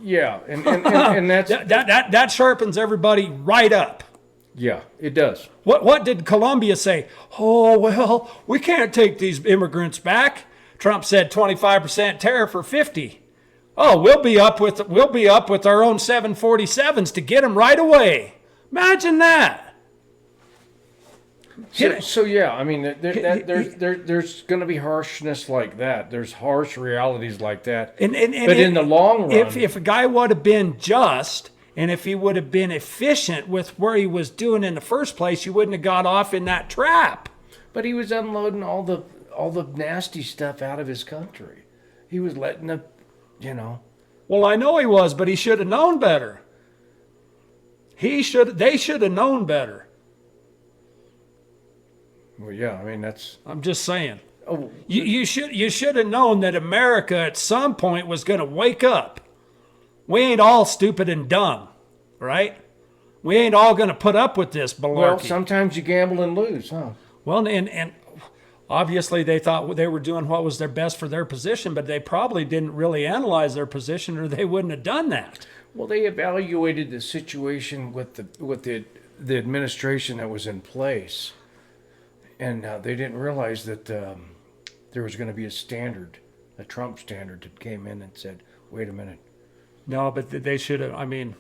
Yeah, and that's that sharpens everybody right up. Yeah, it does. What did Colombia say? Oh, well, we can't take these immigrants back. Trump said 25% tariff or 50. Oh, we'll be up with our own 747s to get them right away. Imagine that. So yeah, I mean, there's going to be harshness like that. There's harsh realities like that. And but in the long run, if a guy would have been just, and if he would have been efficient with where he was doing in the first place, you wouldn't have got off in that trap. but he was unloading all the nasty stuff out of his country. He was letting the, you know. Well, I know he was, but he should have known better. They should have known better. Well, yeah, I mean that's. I'm just saying. Oh, You should have known that America at some point was going to wake up. We ain't all stupid and dumb, right? We ain't all going to put up with this malarkey. well, sometimes you gamble and lose, huh? Well, and obviously they thought they were doing what was their best for their position, but they probably didn't really analyze their position, or they wouldn't have done that. Well, they evaluated the situation with the administration that was in place, and they didn't realize that there was going to be a standard, a Trump standard that came in and said, "Wait a minute." No, but they should have. I mean,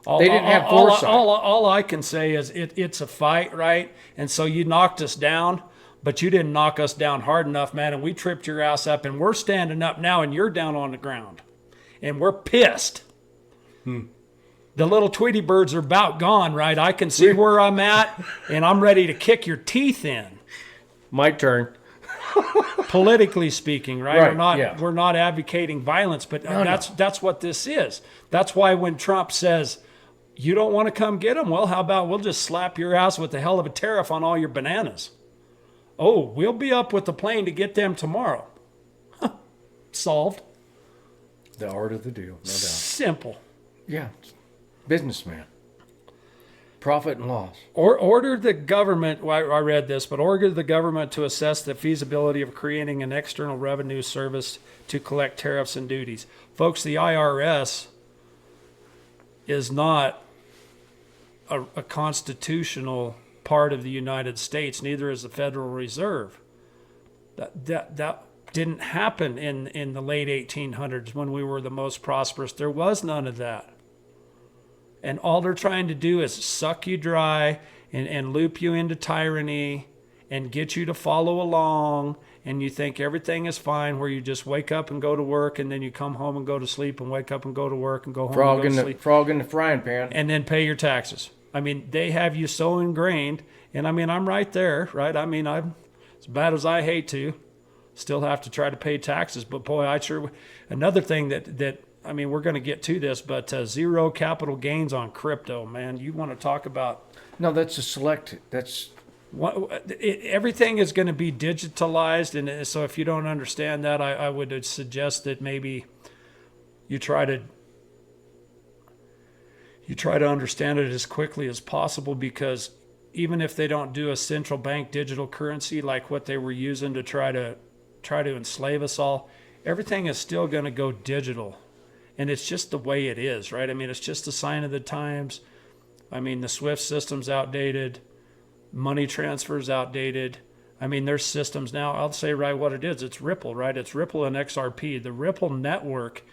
They didn't have foresight. All I can say is it's a fight, right? And so you knocked us down, but you didn't knock us down hard enough, man. And we tripped your ass up, and we're standing up now, and you're down on the ground, and we're pissed. The little Tweety birds are about gone, right? I can see where I'm at, and I'm ready to kick your teeth in. My turn. Politically speaking, right? Right, We're not advocating violence, but No. that's what this is. That's why when Trump says, you don't want to come get them, well, how about we'll just slap your ass with a hell of a tariff on all your bananas. Oh, we'll be up with the plane to get them tomorrow. Solved. The art of the deal, no doubt. Simple. Yeah, businessman. Profit and loss. Or order the government, well, I read this, but order the government to assess the feasibility of creating an external revenue service to collect tariffs and duties. Folks, the IRS is not a constitutional part of the United States, neither is the Federal Reserve. That didn't happen in the late 1800s when we were the most prosperous. There was none of that. And all they're trying to do is suck you dry and loop you into tyranny and get you to follow along. And you think everything is fine, where you just wake up and go to work, and then you come home and go to sleep, and wake up and go to work and go home and go to sleep. Frog in the frying pan. And then pay your taxes. I mean, they have you so ingrained. And I mean, I'm right there, right? I mean, I'm as bad as I hate to, still have to try to pay taxes. But boy, another thing that I mean, we're going to get to this, but zero capital gains on crypto, man. You want to talk about... No, that's a select. That's... everything is going to be digitalized. And so if you don't understand that, I would suggest that maybe you try to understand it as quickly as possible, because even if they don't do a central bank digital currency like what they were using to try to enslave us all, everything is still going to go digital. And it's just the way it is, right? I mean, it's just a sign of the times. I mean, the SWIFT system's outdated. Money transfer's outdated. I mean, there's systems now. I'll say right what it is. It's Ripple, right? It's Ripple and XRP. The Ripple network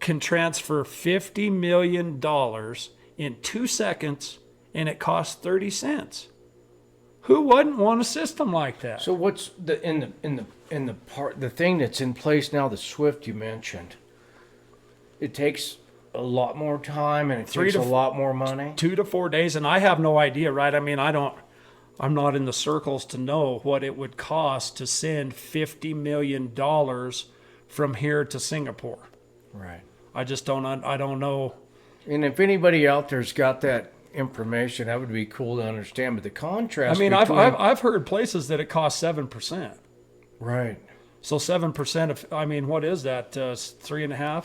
can transfer $50 million in 2 seconds, and it costs 30 cents. Who wouldn't want a system like that? So what's the thing that's in place now, the SWIFT you mentioned? It takes a lot more time, and it takes a lot more money. 2 to 4 days, and I have no idea, right? I mean, I'm not in the circles to know what it would cost to send $50 million from here to Singapore. Right. I just don't know. And if anybody out there's got that information, that would be cool to understand. But the contrast. I mean, I've heard places that it costs 7%. Right. So 7% of, I mean, what is that? 3.5?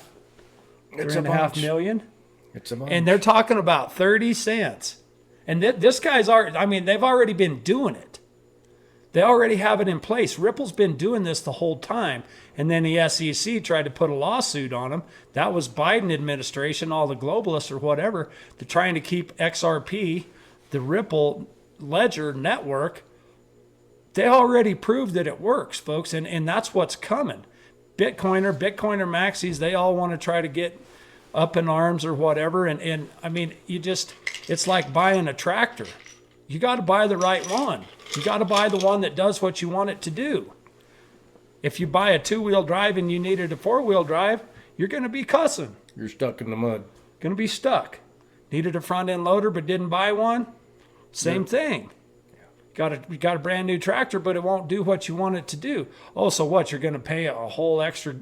It's $3.5 million? It's a bunch. And they're talking about 30 cents. And this guy's already, I mean, they've already been doing it. They already have it in place. Ripple's been doing this the whole time. And then the SEC tried to put a lawsuit on them. That was Biden administration, all the globalists or whatever. They're trying to keep XRP, the Ripple Ledger network. They already proved that it works, folks. And that's what's coming. Bitcoiner maxis, they all want to try to get up in arms or whatever. And I mean, it's like buying a tractor. You got to buy the right one. You got to buy the one that does what you want it to do. If you buy a 2-wheel drive and you needed a 4-wheel drive, you're going to be cussing. You're stuck in the mud. Going to be stuck. Needed a front end loader but didn't buy one? Same thing. You got a brand new tractor, but it won't do what you want it to do. Oh, so what? You're going to pay a whole extra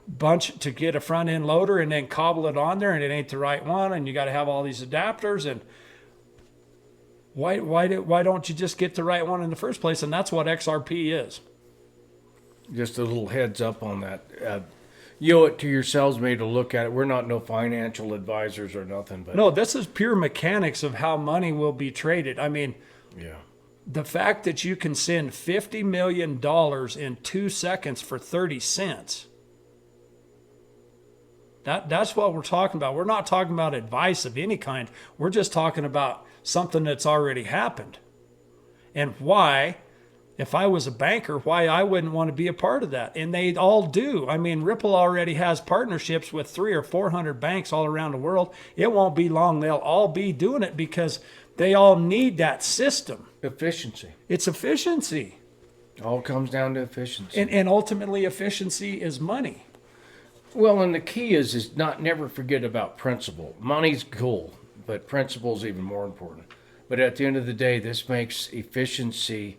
bunch to get a front end loader and then cobble it on there, and it ain't the right one, and you got to have all these adapters. And why don't you just get the right one in the first place? And that's what XRP is. Just a little heads up on that. You owe it to yourselves, maybe, to look at it. We're not no financial advisors or nothing, but no, this is pure mechanics of how money will be traded. I mean, yeah. The fact that you can send $50 million in 2 seconds for 30 cents. That's what we're talking about. We're not talking about advice of any kind. We're just talking about something that's already happened. And why, if I was a banker, why I wouldn't want to be a part of that. And they all do. I mean, Ripple already has partnerships with 300 or 400 banks all around the world. It won't be long. They'll all be doing it because they all need that system. Efficiency. It's efficiency. It all comes down to efficiency. And ultimately, efficiency is money. Well, and the key is never forget about principle. Money's cool, but principle's even more important. But at the end of the day, this makes efficiency.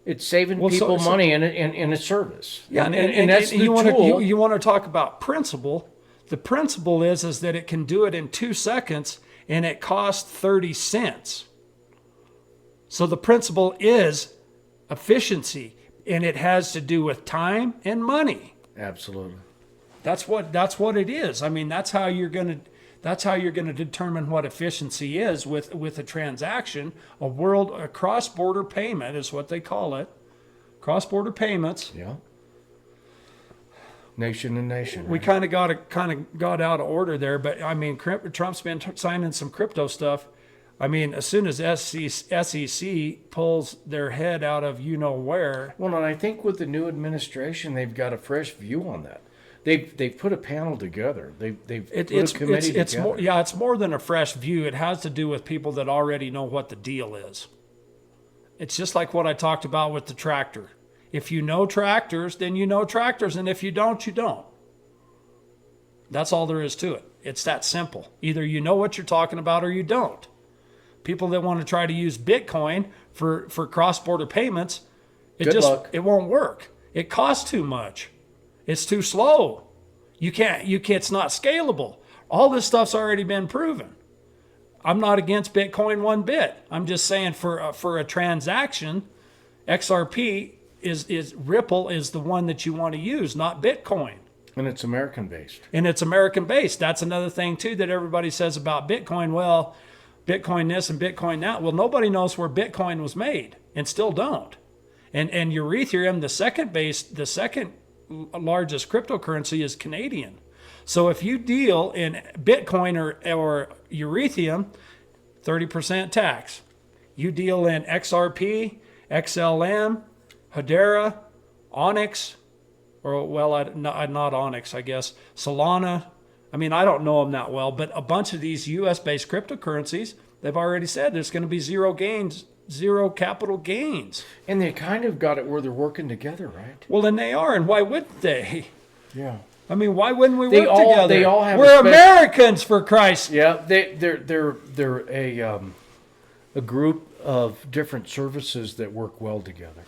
It's saving people money in a service. Yeah, and that's the tool. You want to talk about principle. The principle is that it can do it in 2 seconds, and it costs 30 cents. So the principle is efficiency, and it has to do with time and money. Absolutely. That's what it is. I mean, that's how you're going to determine what efficiency is with a transaction. A cross-border payment is what they call it. Cross-border payments. Yeah. Nation to nation. We kind of got out of order there, but I mean, Trump's been signing some crypto stuff. I mean, as soon as SEC pulls their head out of you know where. Well, and I think with the new administration, they've got a fresh view on that. They've put a panel together. They've put a committee together. It's more than a fresh view. It has to do with people that already know what the deal is. It's just like what I talked about with the tractor. If you know tractors, then you know tractors, and if you don't, you don't. That's all there is to it. It's that simple. Either you know what you're talking about or you don't. People that want to try to use Bitcoin for cross-border payments, it won't work. It costs too much. It's too slow. It's not scalable. All this stuff's already been proven. I'm not against Bitcoin one bit. I'm just saying for a transaction, XRP is Ripple is the one that you want to use, not Bitcoin. And it's American based. That's another thing too that everybody says about Bitcoin. Well, Bitcoin this and Bitcoin that. Well, nobody knows where Bitcoin was made and still don't. And Ethereum, the second largest cryptocurrency is Canadian. So if you deal in Bitcoin or Ethereum, 30% tax. You deal in XRP, XLM, Hedera, Onyx, not Onyx, I guess, Solana. I mean, I don't know them that well, but a bunch of these US-based cryptocurrencies, they've already said there's going to be zero capital gains. And they kind of got it where they're working together, right? Well, then they are, and why wouldn't they? Yeah. I mean, why wouldn't we work together? They all have. We're Americans, for Christ. Yeah, they're a group of different services that work well together.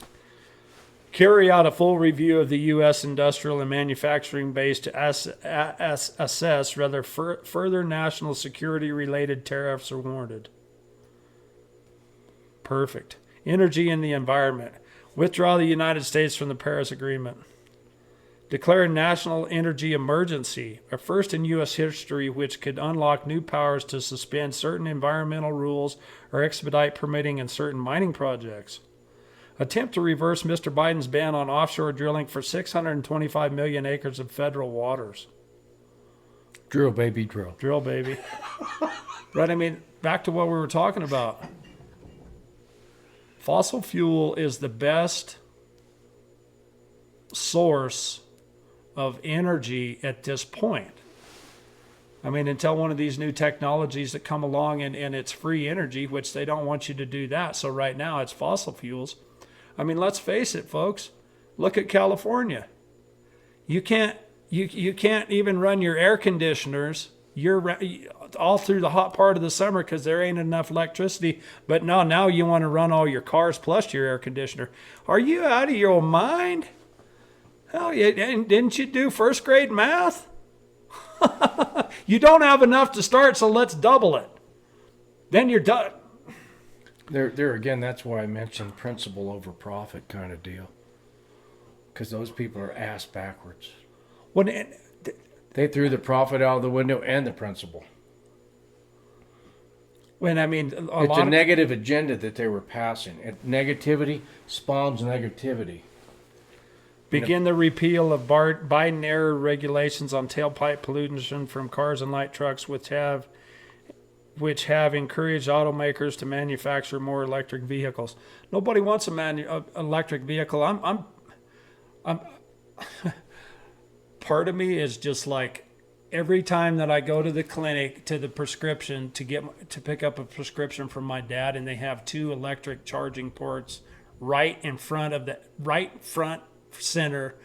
Carry out a full review of the U.S. industrial and manufacturing base to assess whether further national security-related tariffs are warranted. Perfect. Energy and the environment. Withdraw the United States from the Paris Agreement. Declare a national energy emergency, a first in U.S. history which could unlock new powers to suspend certain environmental rules or expedite permitting in certain mining projects. Attempt to reverse Mr. Biden's ban on offshore drilling for 625 million acres of federal waters. Drill, baby, drill. Drill, baby. Right, I mean, back to what we were talking about. Fossil fuel is the best source of energy at this point. I mean, until one of these new technologies that come along and it's free energy, which they don't want you to do that. So right now it's fossil fuels. I mean, let's face it, folks. Look at California. You can't even run your air conditioners all through the hot part of the summer because there ain't enough electricity. But now you want to run all your cars plus your air conditioner. Are you out of your mind? Hell yeah! Didn't you do first grade math? You don't have enough to start, so let's double it. Then you're done. There again, that's why I mentioned principle over profit kind of deal. Because those people are ass backwards. They threw the profit out of the window and the principle. It's It's a negative agenda that they were passing. Negativity spawns negativity. Begin the repeal of Biden era regulations on tailpipe pollution from cars and light trucks, which have encouraged automakers to manufacture more electric vehicles. Nobody wants a electric vehicle. I'm part of me is just like every time that I go to the clinic to the prescription to pick up a prescription from my dad, and they have 2 electric charging ports right front center.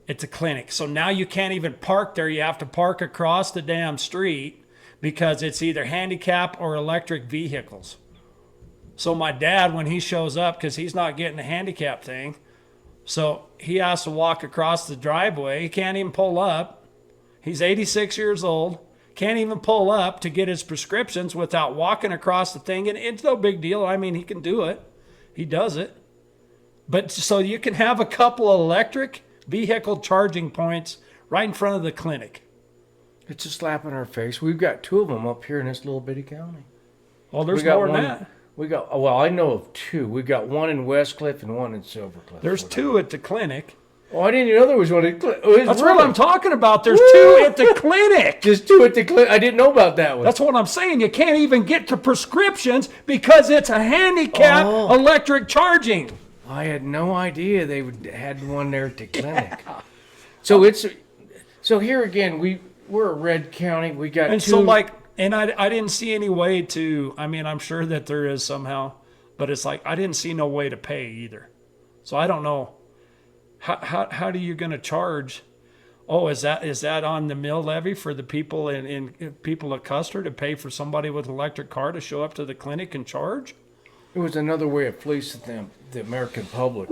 It's a clinic. So now you can't even park there. You have to park across the damn street because it's either handicap or electric vehicles. So my dad, when he shows up, because he's not getting the handicap thing, so he has to walk across the driveway. He can't even pull up. He's 86 years old. Can't even pull up to get his prescriptions without walking across the thing. And it's no big deal. I mean, he can do it. He does it. But so you can have a couple of electric vehicle charging points right in front of the clinic. It's a slap in our face. We've got 2 of them up here in this little bitty county. Well, there's more than that. I know of 2. We got one in Westcliff and one in Silvercliff. There's 2 at the clinic. Oh, I didn't know there was one at the clinic. That's what I'm talking about. There's 2 at the clinic. Just 2 at the clinic. I didn't know about that one. That's what I'm saying. You can't even get to prescriptions because it's a handicap electric charging. I had no idea they had one there at the clinic. Yeah. So here again, we're a red county. We got and 2. So I didn't see any way to. I mean, I'm sure that there is somehow, but it's like I didn't see no way to pay either. So I don't know. How are you going to charge? Oh, is that on the mill levy for the people in people at Custer to pay for somebody with an electric car to show up to the clinic and charge? It was another way of fleecing the American public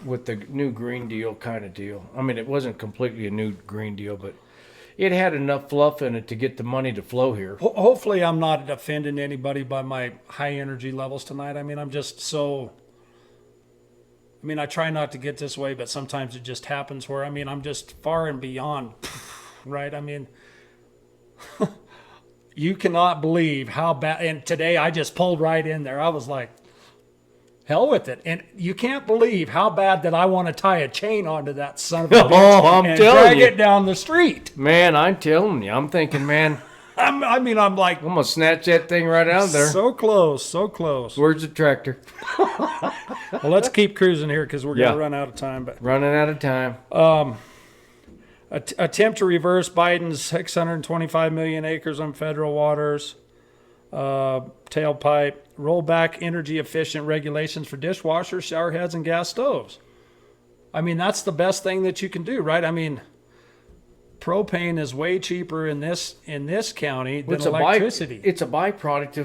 with the new Green Deal kind of deal. I mean, it wasn't completely a new Green Deal, but it had enough fluff in it to get the money to flow here. Hopefully I'm not offending anybody by my high energy levels tonight. I mean, I try not to get this way, but sometimes it just happens where, I'm just far and beyond, right? I mean, you cannot believe how bad, and today I just pulled right in there. I was like, hell with it. And you can't believe how bad that I want to tie a chain onto that son of a bitch and drag it down the street. Man, I'm telling you, I'm thinking, man. I'm like, I'm going to snatch that thing right out of there. So close, so close. Where's the tractor? Well, let's keep cruising here because we're going to run out of time. But running out of time. Attempt to reverse Biden's 625 million acres on federal waters. Tailpipe. Roll back energy efficient regulations for dishwashers, shower heads, and gas stoves. I mean, that's the best thing that you can do, right? I mean, propane is way cheaper in this county than electricity. It's a byproduct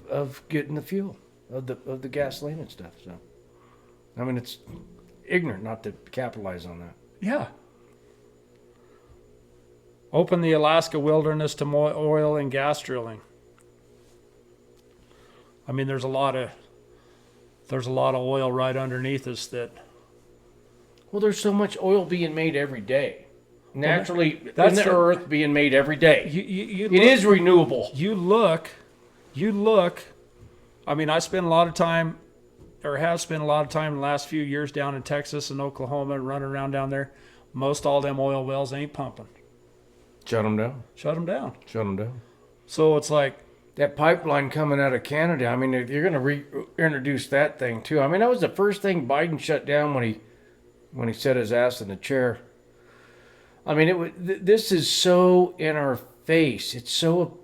of getting the fuel, of the gasoline and stuff. So, I mean, it's ignorant not to capitalize on that. Yeah. Open the Alaska wilderness to more oil and gas drilling. I mean, there's a lot of oil right underneath us that. Well, there's so much oil being made every day. Naturally, in the earth being made every day. It is renewable. You look. I mean, I spend a lot of time, or have spent a lot of time in the last few years down in Texas and Oklahoma and running around down there. Most all them oil wells ain't pumping. Shut them down. So it's like. That pipeline coming out of Canada, I mean, you're going to reintroduce that thing too. I mean, that was the first thing Biden shut down when he set his ass in the chair. I mean, this is so in our face. It's so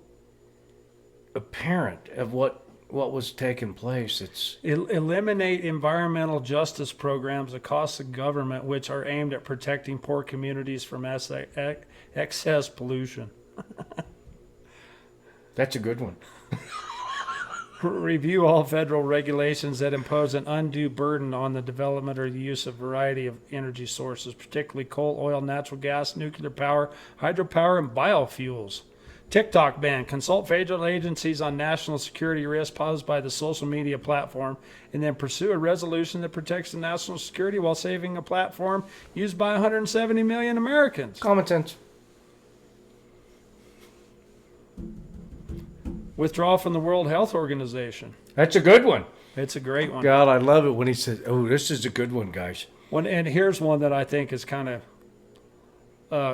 apparent of what was taking place. It's Eliminate environmental justice programs across the government which are aimed at protecting poor communities from excess pollution. that's a good one. Review all federal regulations that impose an undue burden on the development or the use of a variety of energy sources, particularly coal, oil, natural gas, nuclear power, hydropower, and biofuels. TikTok ban. Consult federal agencies on national security risks posed by the social media platform and then pursue a resolution that protects the national security while saving a platform used by 170 million Americans. Common sense. Withdraw from the World Health Organization. That's a good one. It's a great one. God, I love it when he says, "Oh, this is a good one, guys." And here's one that I think is kind of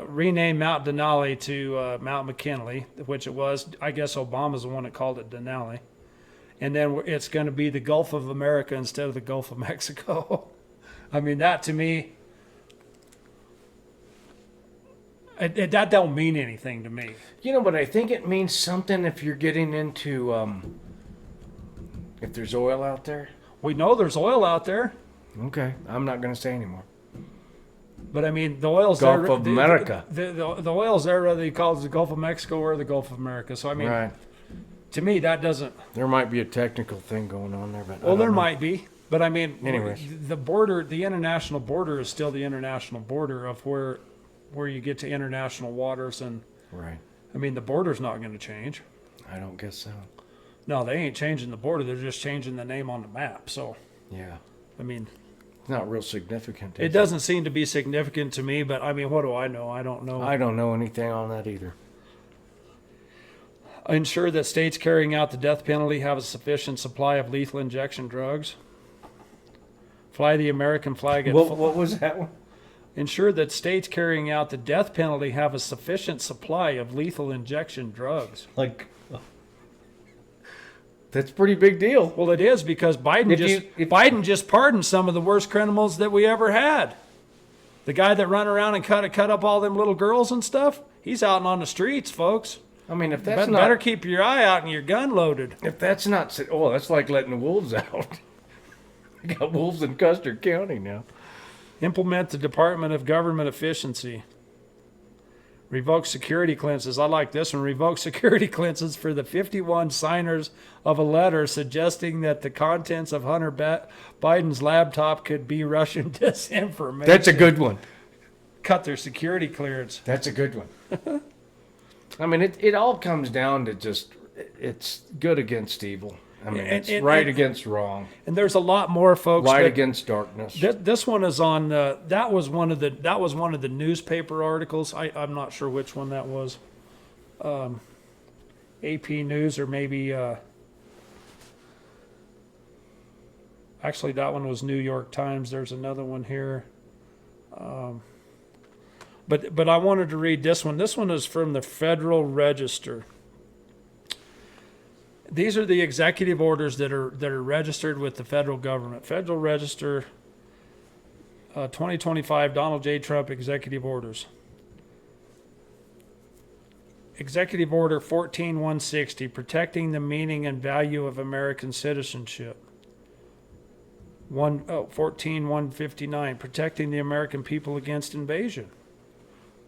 rename Mount Denali to Mount McKinley, which it was. I guess Obama's the one that called it Denali. And then it's going to be the Gulf of America instead of the Gulf of Mexico. I mean, that to me, that don't mean anything to me. You know, but I think it means something if you're getting into, if there's oil out there. We know there's oil out there. Okay, I'm not going to say anymore. But I mean, the oil's Gulf there. of America. The oil's there whether you call it the Gulf of Mexico or the Gulf of America. So I mean, Right. to me, that doesn't. There might be a technical thing going on there, but I Well, don't there know. might be, but I mean, Anyways. the border, the international border, is still the international border of where you get to international waters, and Right. I mean, the border's not going to change. I don't guess so. No, they ain't changing the border. They're just changing the name on the map. So, Yeah. I mean, It's not real significant. it doesn't seem to be significant to me. But I mean, what do I know? I don't know. I don't know anything on that either. Ensure that states carrying out the death penalty have a sufficient supply of lethal injection drugs. Fly the American flag at What was that one? Ensure that states carrying out the death penalty have a sufficient supply of lethal injection drugs. Like, that's a pretty big deal. Well, it is because Biden just pardoned some of the worst criminals that we ever had. The guy that run around and cut up all them little girls and stuff, he's out on the streets, folks. I mean, if that's Better keep your eye out and your gun loaded. if that's not, oh, that's like letting the wolves out. We got wolves in Custer County now. Implement the Department of Government Efficiency. Revoke security clearances. I like this one. Revoke security clearances for the 51 signers of a letter suggesting that the contents of Hunter Biden's laptop could be Russian disinformation. That's a good one. Cut their security clearance. That's a good one. I mean, it all comes down to just, it's good against evil. I mean, it's right against wrong. And there's a lot more, folks. Light against darkness. This one is on. That was one of the newspaper articles. I'm not sure which one that was. AP News or maybe. Actually, that one was New York Times. There's another one here. But I wanted to read this one. This one is from the Federal Register. These are the executive orders that are registered with the federal government. Federal Register, 2025 Donald J. Trump executive orders. Executive Order 14160, protecting the meaning and value of American citizenship. 14159, protecting the American people against invasion.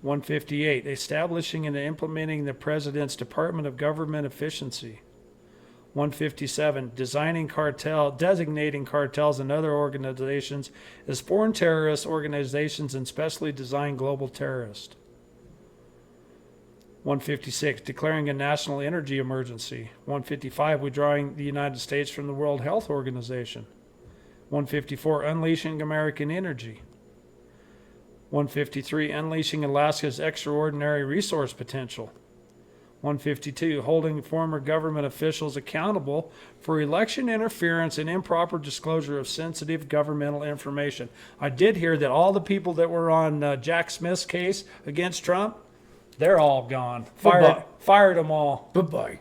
158, establishing and implementing the President's Department of Government Efficiency. 157, designating cartels and other organizations as foreign terrorist organizations and specially designed global terrorists. 156, declaring a national energy emergency. 155, withdrawing the United States from the World Health Organization. 154, unleashing American energy. 153, unleashing Alaska's extraordinary resource potential. 152, holding former government officials accountable for election interference and improper disclosure of sensitive governmental information. I did hear that all the people that were on Jack Smith's case against Trump, they're all gone. Fired them all. Bye-bye.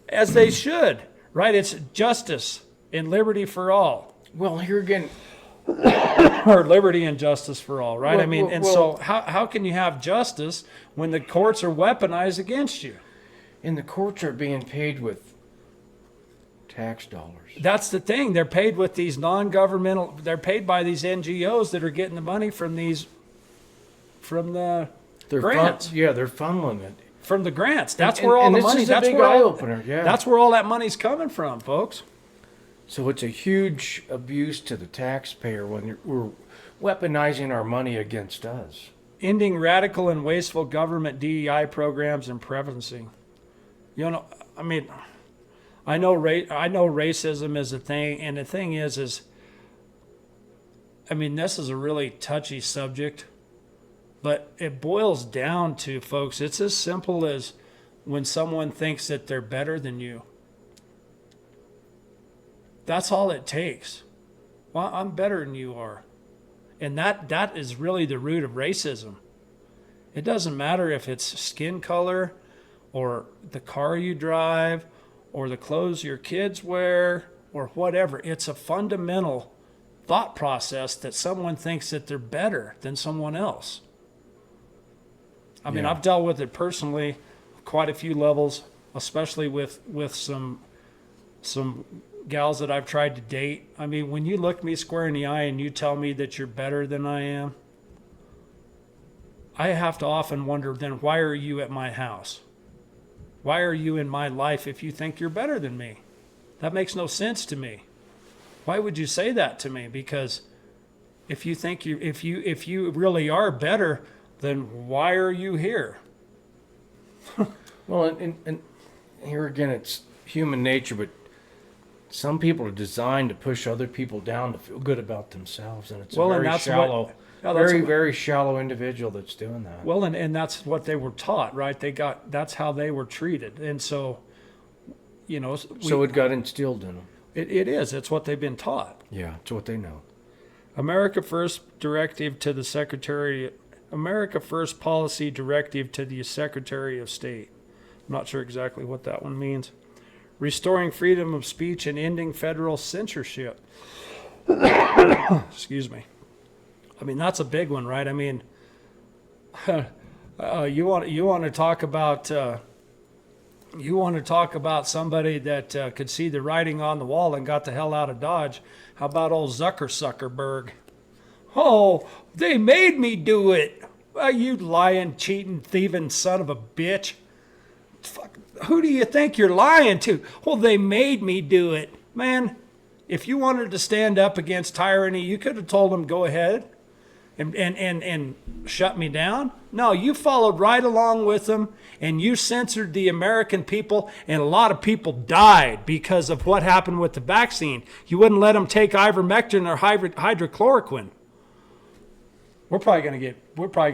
As they should, right? It's justice and liberty for all. Well, here again, or liberty and justice for all, right? I mean, and so Well, how can you have justice when the courts are weaponized against you? and the courts are being paid with tax dollars. That's the thing. They're paid with these non-governmental. They're paid by these NGOs that are getting the money from the grants. They're funneling it. From the grants. That's And- where all and the this money. is a That's big where all, eye-opener, yeah. That's where all that money's coming from, folks. So it's a huge abuse to the taxpayer when we're weaponizing our money against us. Ending radical and wasteful government DEI programs and preferencing. You know, I mean, I know racism is a thing, and the thing is, I mean, this is a really touchy subject, but it boils down to, folks, it's as simple as when someone thinks that they're better than you. That's all it takes. Well, I'm better than you are. And that is really the root of racism. It doesn't matter if it's skin color or the car you drive or the clothes your kids wear or whatever. It's a fundamental thought process that someone thinks that they're better than someone else. I mean, Yeah. I've dealt with it personally quite a few levels, especially with some gals that I've tried to date. I mean, when you look me square in the eye and you tell me that you're better than I am, I have to often wonder, then why are you at my house? Why are you in my life if you think you're better than me? That makes no sense to me. Why would you say that to me? Because if you think if you really are better, then why are you here? Well, and here again, it's human nature, but some people are designed to push other people down to feel good about themselves, and it's Well, a and very that's shallow, what- yeah, that's what- very shallow individual that's doing that. Well, and that's what they were taught, right? That's how they were treated. And so, you know, So it got instilled in them. it is. It's what they've been taught. Yeah, it's what they know. America First directive to the Secretary, America First policy directive to the Secretary of State. I'm not sure exactly what that one means. Restoring freedom of speech and ending federal censorship. Excuse me. I mean, that's a big one, right? I mean, you want to talk about somebody that could see the writing on the wall and got the hell out of Dodge. How about old Zuckerberg? Oh, they made me do it. You lying, cheating, thieving son of a bitch. Fuck, who do you think you're lying to? Well, they made me do it. Man, if you wanted to stand up against tyranny, you could have told them, go ahead and shut me down. No, you followed right along with them, and you censored the American people, and a lot of people died because of what happened with the vaccine. You wouldn't let them take ivermectin or hydrochloroquine. We're probably going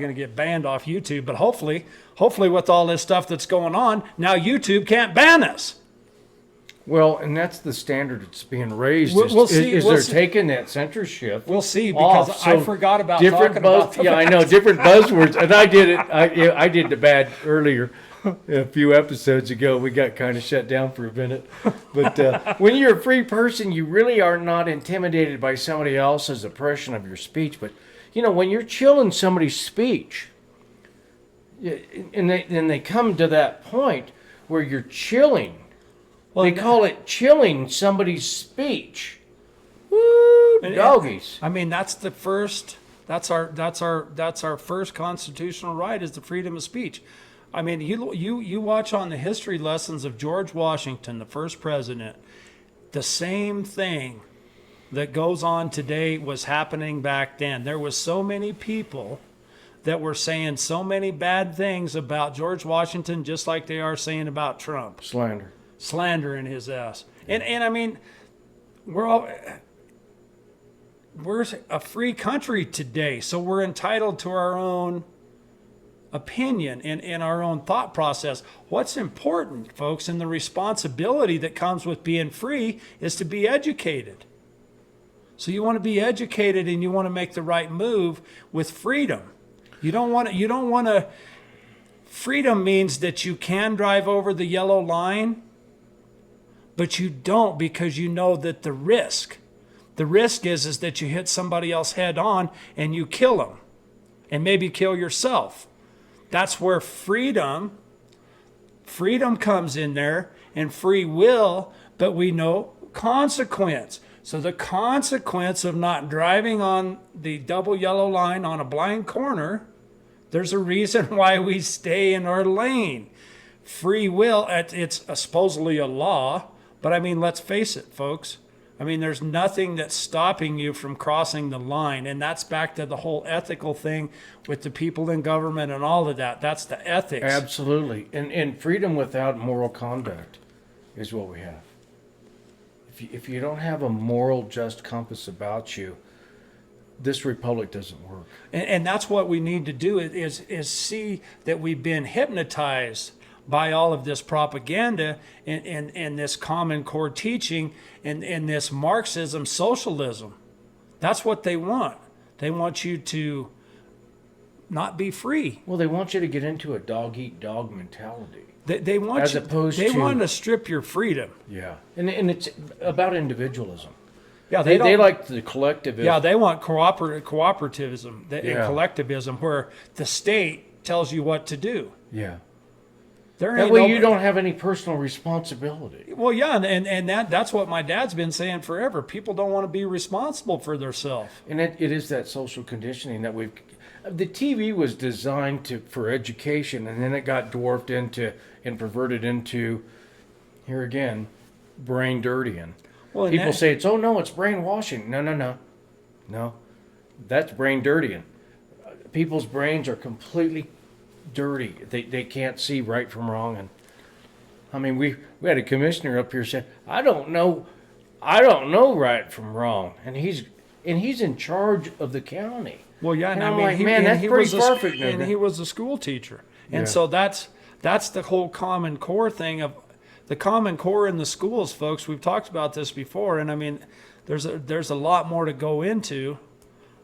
to get banned off YouTube, but hopefully with all this stuff that's going on, now YouTube can't ban us. Well, and that's the standard that's being raised. We'll see. They're taking that censorship. We'll see, because off. I forgot about different talking about the Yeah, I know different buzzwords, and I did it. I did the bad earlier. A few episodes ago, we got kind of shut down for a minute. But when you're a free person, you really are not intimidated by somebody else's oppression of your speech. But you know, when you're chilling somebody's speech, and they come to that point where you're chilling. Well, They call it chilling somebody's speech. Woo, doggies. I mean, that's the first. That's our first constitutional right, is the freedom of speech. I mean, you watch on the history lessons of George Washington, the first president. The same thing that goes on today was happening back then. There was so many people that were saying so many bad things about George Washington, just like they are saying about Trump. Slandering his ass. And I mean, we're a free country today, so we're entitled to our own opinion and our own thought process. What's important, folks, and the responsibility that comes with being free is to be educated. So you want to be educated, and you want to make the right move with freedom. You don't want to. Freedom means that you can drive over the yellow line, but you don't, because you know that the risk The risk is that you hit somebody else head on and you kill them and maybe kill yourself. That's where freedom comes in there, and free will, but we know consequence. So the consequence of not driving on the double yellow line on a blind corner, there's a reason why we stay in our lane. Free will, it's supposedly a law, but I mean, let's face it, folks. I mean, there's nothing that's stopping you from crossing the line. And that's back to the whole ethical thing with the people in government and all of that. That's the ethics. Absolutely. And freedom without moral conduct is what we have. If you don't have a moral, just compass about you, this republic doesn't work. And that's what we need to do is see that we've been hypnotized by all of this propaganda and this Common Core teaching and this Marxism, socialism. That's what they want. They want you to not be free. Well, they want you to get into a dog-eat-dog mentality. They want as you, opposed they to, want to strip your freedom. Yeah. And it's about individualism. Yeah, they like the collectivism. Yeah, they want cooperativism and Yeah. collectivism where the state tells you what to do. Yeah. There That ain't way no- you don't have any personal responsibility. Well, yeah, and that's what my dad's been saying forever. People don't want to be responsible for themselves. And it is that social conditioning that we've. The TV was designed for education, and then it got dwarfed into and perverted into, here again, brain dirtying. Well, and People that- say it's brainwashing. No. That's brain dirtying. People's brains are completely dirty. They can't see right from wrong. And I mean, we had a commissioner up here said, I don't know right from wrong, and he's in charge of the county. Well, yeah, And and I I'm mean, like, he, man, and that's he pretty was far-fetched, and isn't he it? was a school teacher, and Yeah. so that's the whole Common Core thing of the Common Core in the schools, folks. We've talked about this before, and I mean, there's a lot more to go into,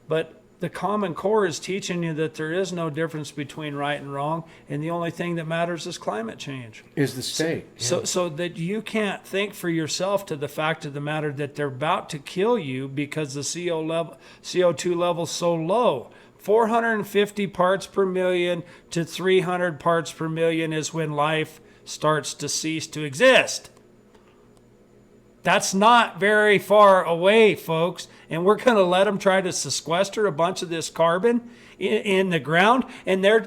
but the Common Core is teaching you that there is no difference between right and wrong, and the only thing that matters is climate change. Is the state. So that you can't think for yourself to the fact of the matter that they're about to kill you because the CO2 level's so low. 450 parts per million to 300 parts per million is when life starts to cease to exist. That's not very far away, folks. And we're going to let them try to sequester a bunch of this carbon in the ground. And they're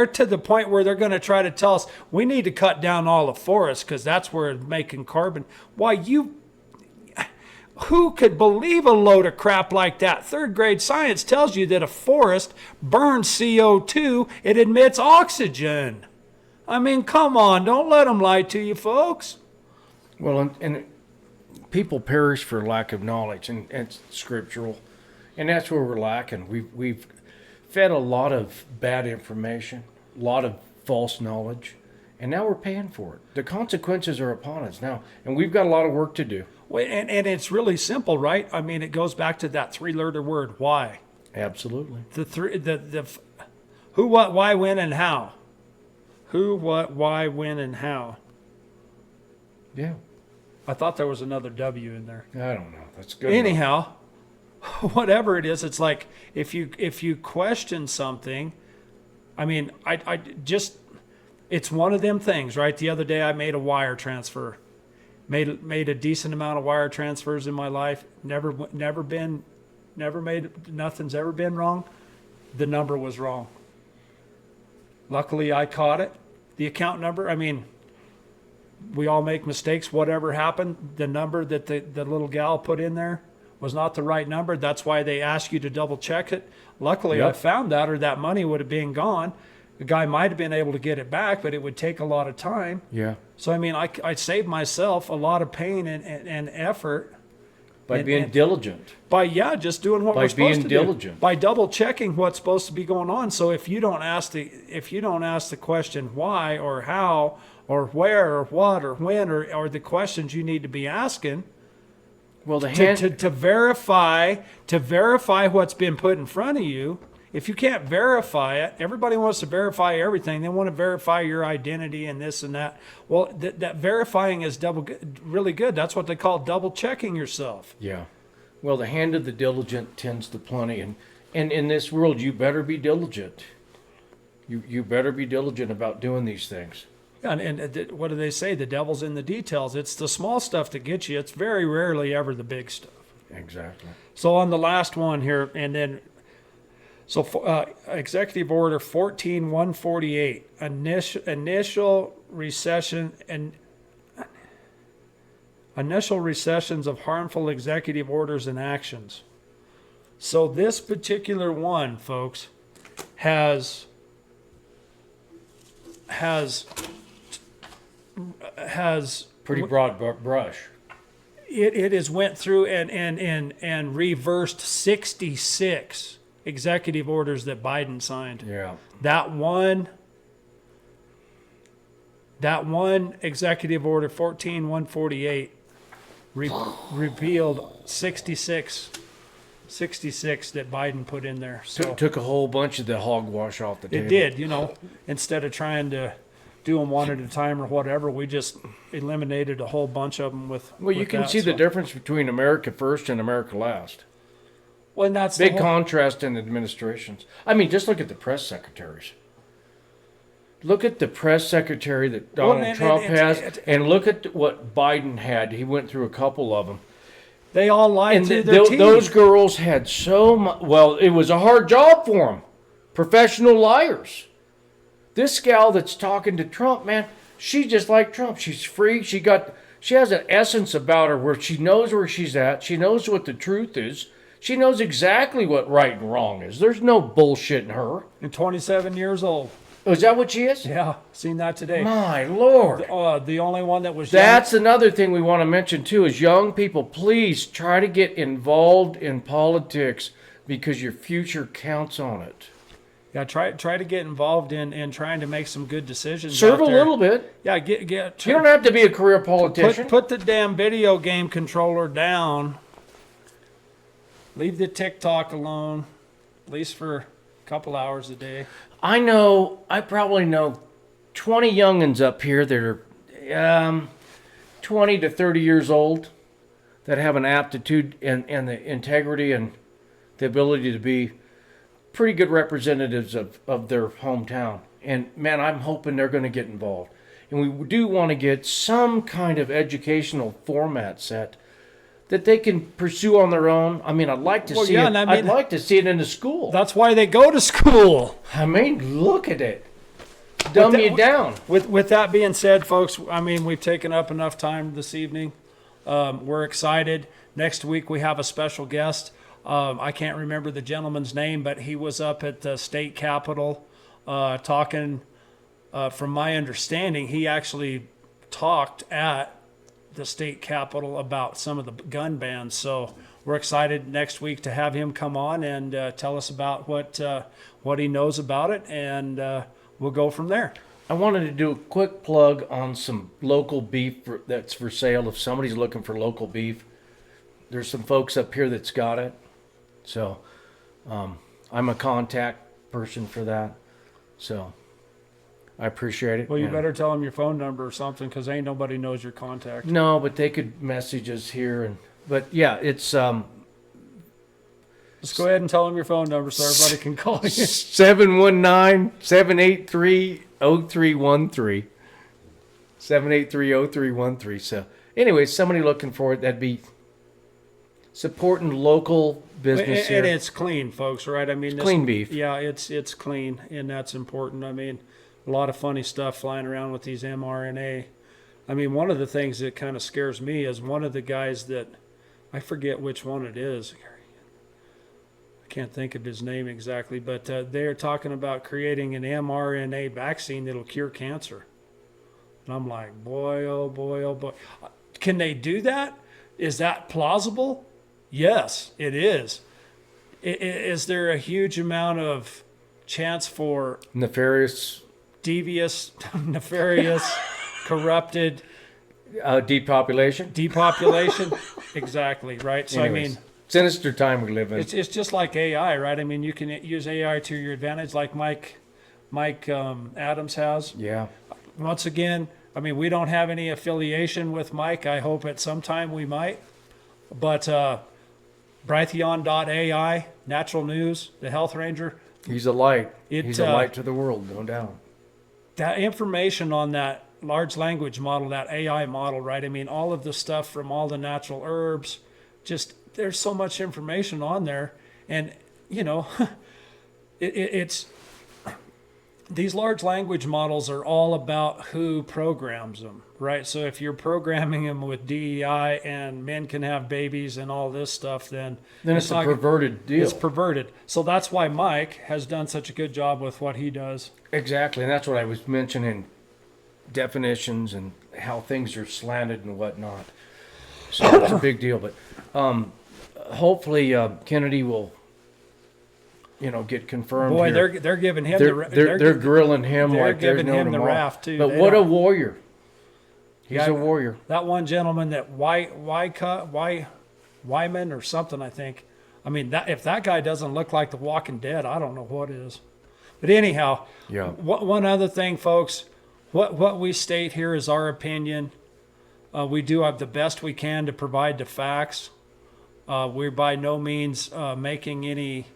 to the point where they're going to try to tell us we need to cut down all the forests because that's where it's making carbon. Who could believe a load of crap like that? Third grade science tells you that a forest burns CO2. It emits oxygen. I mean, come on. Don't let them lie to you, folks. Well, and people perish for lack of knowledge, and it's scriptural, and that's where we're lacking. We've fed a lot of bad information, a lot of false knowledge, and now we're paying for it. The consequences are upon us now, and we've got a lot of work to do. Well, and it's really simple, right? I mean, it goes back to that three-letter word, why. Absolutely. The who, what, why, when, and how. Who, what, why, when, and how. Yeah. I thought there was another W in there. I don't know. That's good. Anyhow, whatever it is, it's like if you question something, I mean, I just, it's one of them things, right? The other day I made a wire transfer. Made a decent amount of wire transfers in my life. Nothing's ever been wrong. The number was wrong. Luckily, I caught it. The account number, I mean, we all make mistakes. Whatever happened, the number that the little gal put in there was not the right number. That's why they ask you to double check it. Luckily, Yep. I found that, or that money would have been gone. The guy might have been able to get it back, but it would take a lot of time. Yeah. So, I mean, I saved myself a lot of pain and effort. By And- being and- diligent. By, just doing what By we're supposed being to diligent. do. By double checking what's supposed to be going on. So if you don't ask the question why or how or where or what or when or the questions you need to be asking Well, to verify what's been put in front of you. If you can't verify it, everybody wants to verify everything. They want to verify your identity and this and that. Well, that verifying is really good. That's what they call double checking yourself. Yeah. Well, the hand of the diligent tends to plenty, and in this world, you better be diligent. You better be diligent about doing these things. And what do they say? The devil's in the details. It's the small stuff that gets you. It's very rarely ever the big stuff. Exactly. So on the last one here, and then, Executive Order 14148, initial recession and initial recessions of harmful executive orders and actions. So this particular one, folks, has Pretty broad brush. it has went through and reversed 66 executive orders that Biden signed. Yeah. That one executive order 14148 repealed 66 that Biden put in there. So Took a whole bunch of the hogwash off the table. it did, instead of trying to do them one at a time or whatever, we just eliminated a whole bunch of them with. Well, you with can that, see the so. difference between America first and America last. Well, and that's Big the whole, contrast in administrations. I mean, just look at the press secretaries. Look at the press secretary that Donald Trump has, and look at what Biden had. He went through a couple of them. they all lied And to their team. those girls had so much. Well, it was a hard job for them. Professional liars. This gal that's talking to Trump, man, she's just like Trump. She's free. She has an essence about her where she knows where she's at. She knows what the truth is. She knows exactly what right and wrong is. There's no bullshit in her. And 27 years old. Oh, is that what she is? Yeah, seen that today. My Lord. The only one that was That's another thing we want to mention too is young people, please try to get involved in politics because your future counts on it. Yeah, try to get involved in trying to make some good decisions. Serve a out there. little bit. Yeah, You don't have to be a career politician. put the damn video game controller down. Leave the TikTok alone, at least for a couple hours a day. I probably know 20 youngins up here that are 20 to 30 years old that have an aptitude and the integrity and the ability to be pretty good representatives of their hometown. And man, I'm hoping they're going to get involved. And we do want to get some kind of educational format set that they can pursue on their own. I mean, I'd like to see it. I'd like to see it in the school. That's why they go to school. I mean, look at it. Dumb you down. With that being said, folks, I mean, we've taken up enough time this evening. We're excited. Next week we have a special guest. I can't remember the gentleman's name, but he was up at the state capitol talking. From my understanding, he actually talked at the state capitol about some of the gun bans. So we're excited next week to have him come on and tell us about what he knows about it, and we'll go from there. I wanted to do a quick plug on some local beef that's for sale. If somebody's looking for local beef, there's some folks up here that's got it. So I'm a contact person for that. So I appreciate it. Well, you better tell him your phone number or something, because ain't nobody knows your contact. No, but they could message us here. But yeah, it's Just go ahead and tell him your phone number so everybody can call you. 719-783-0313. 783-0313. So anyway, somebody looking for it, that'd be supporting local business here. And it's clean, folks, right? I mean, Clean beef. Yeah, it's clean, and that's important. I mean, a lot of funny stuff flying around with these mRNA. I mean, one of the things that kind of scares me is one of the guys that, I forget which one it is. I can't think of his name exactly, but they're talking about creating an mRNA vaccine that'll cure cancer. And I'm like, boy, oh boy, oh boy. Can they do that? Is that plausible? Yes, it is. Is there a huge amount of chance for Nefarious devious, nefarious, corrupted depopulation? Exactly, right? So, Anyways, I mean, sinister time we live in. it's just like AI, right? I mean, you can use AI to your advantage, like Mike Adams has. Yeah. Once again, I mean, we don't have any affiliation with Mike. I hope at some time we might. But Brighteon.ai, Natural News, the Health Ranger. He's a light. It, He's a light to the world, no doubt. That information on that large language model, that AI model, right? I mean, all of the stuff from all the natural herbs, just there's so much information on there. And, you know, it's these large language models are all about who programs them, right? So if you're programming them with DEI and men can have babies and all this stuff, then it's a perverted deal. It's perverted. So that's why Mike has done such a good job with what he does. Exactly, and that's what I was mentioning, definitions and how things are slanted and whatnot. So it's a big deal. But hopefully Kennedy will, get confirmed. Boy, here. they're giving him they're grilling him they're like there's giving no him the tomorrow. raft too. But what a warrior! He's a warrior. That one gentleman that Wyman or something, I think. I mean, if that guy doesn't look like the Walking Dead, I don't know what is. But anyhow, Yeah. One other thing, folks, what we state here is our opinion. We do have the best we can to provide the facts. We're by no means making any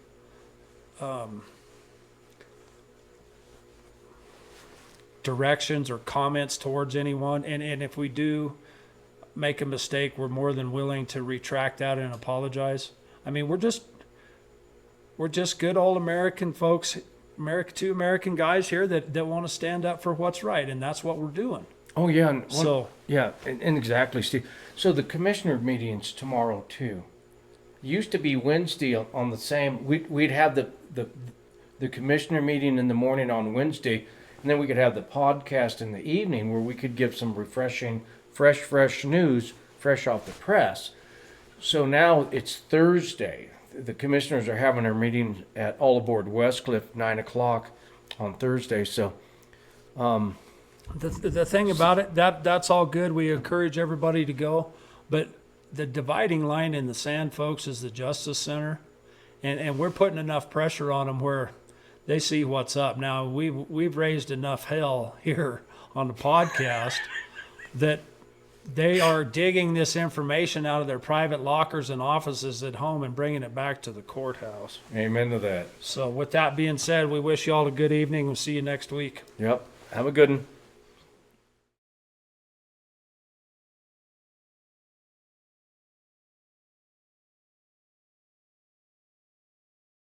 directions or comments towards anyone. And if we do make a mistake, we're more than willing to retract that and apologize. I mean, we're just good old American folks, two American guys here that want to stand up for what's right, and that's what we're doing. Oh yeah, and exactly, Steve. So the commissioner meeting's tomorrow too. Used to be Wednesday on the same. We'd have the commissioner meeting in the morning on Wednesday, and then we could have the podcast in the evening where we could give some refreshing, fresh news, fresh off the press. So now it's Thursday. The commissioners are having their meeting at All Aboard Westcliff, 9:00 on Thursday. So, the thing about it, that's all good. We encourage everybody to go, but the dividing line in the sand, folks, is the Justice Center, and we're putting enough pressure on them where they see what's up. Now we've raised enough hell here on the podcast that they are digging this information out of their private lockers and offices at home and bringing it back to the courthouse. amen to that. So with that being said, we wish you all a good evening. We'll see you next week. Yep. Have a good one.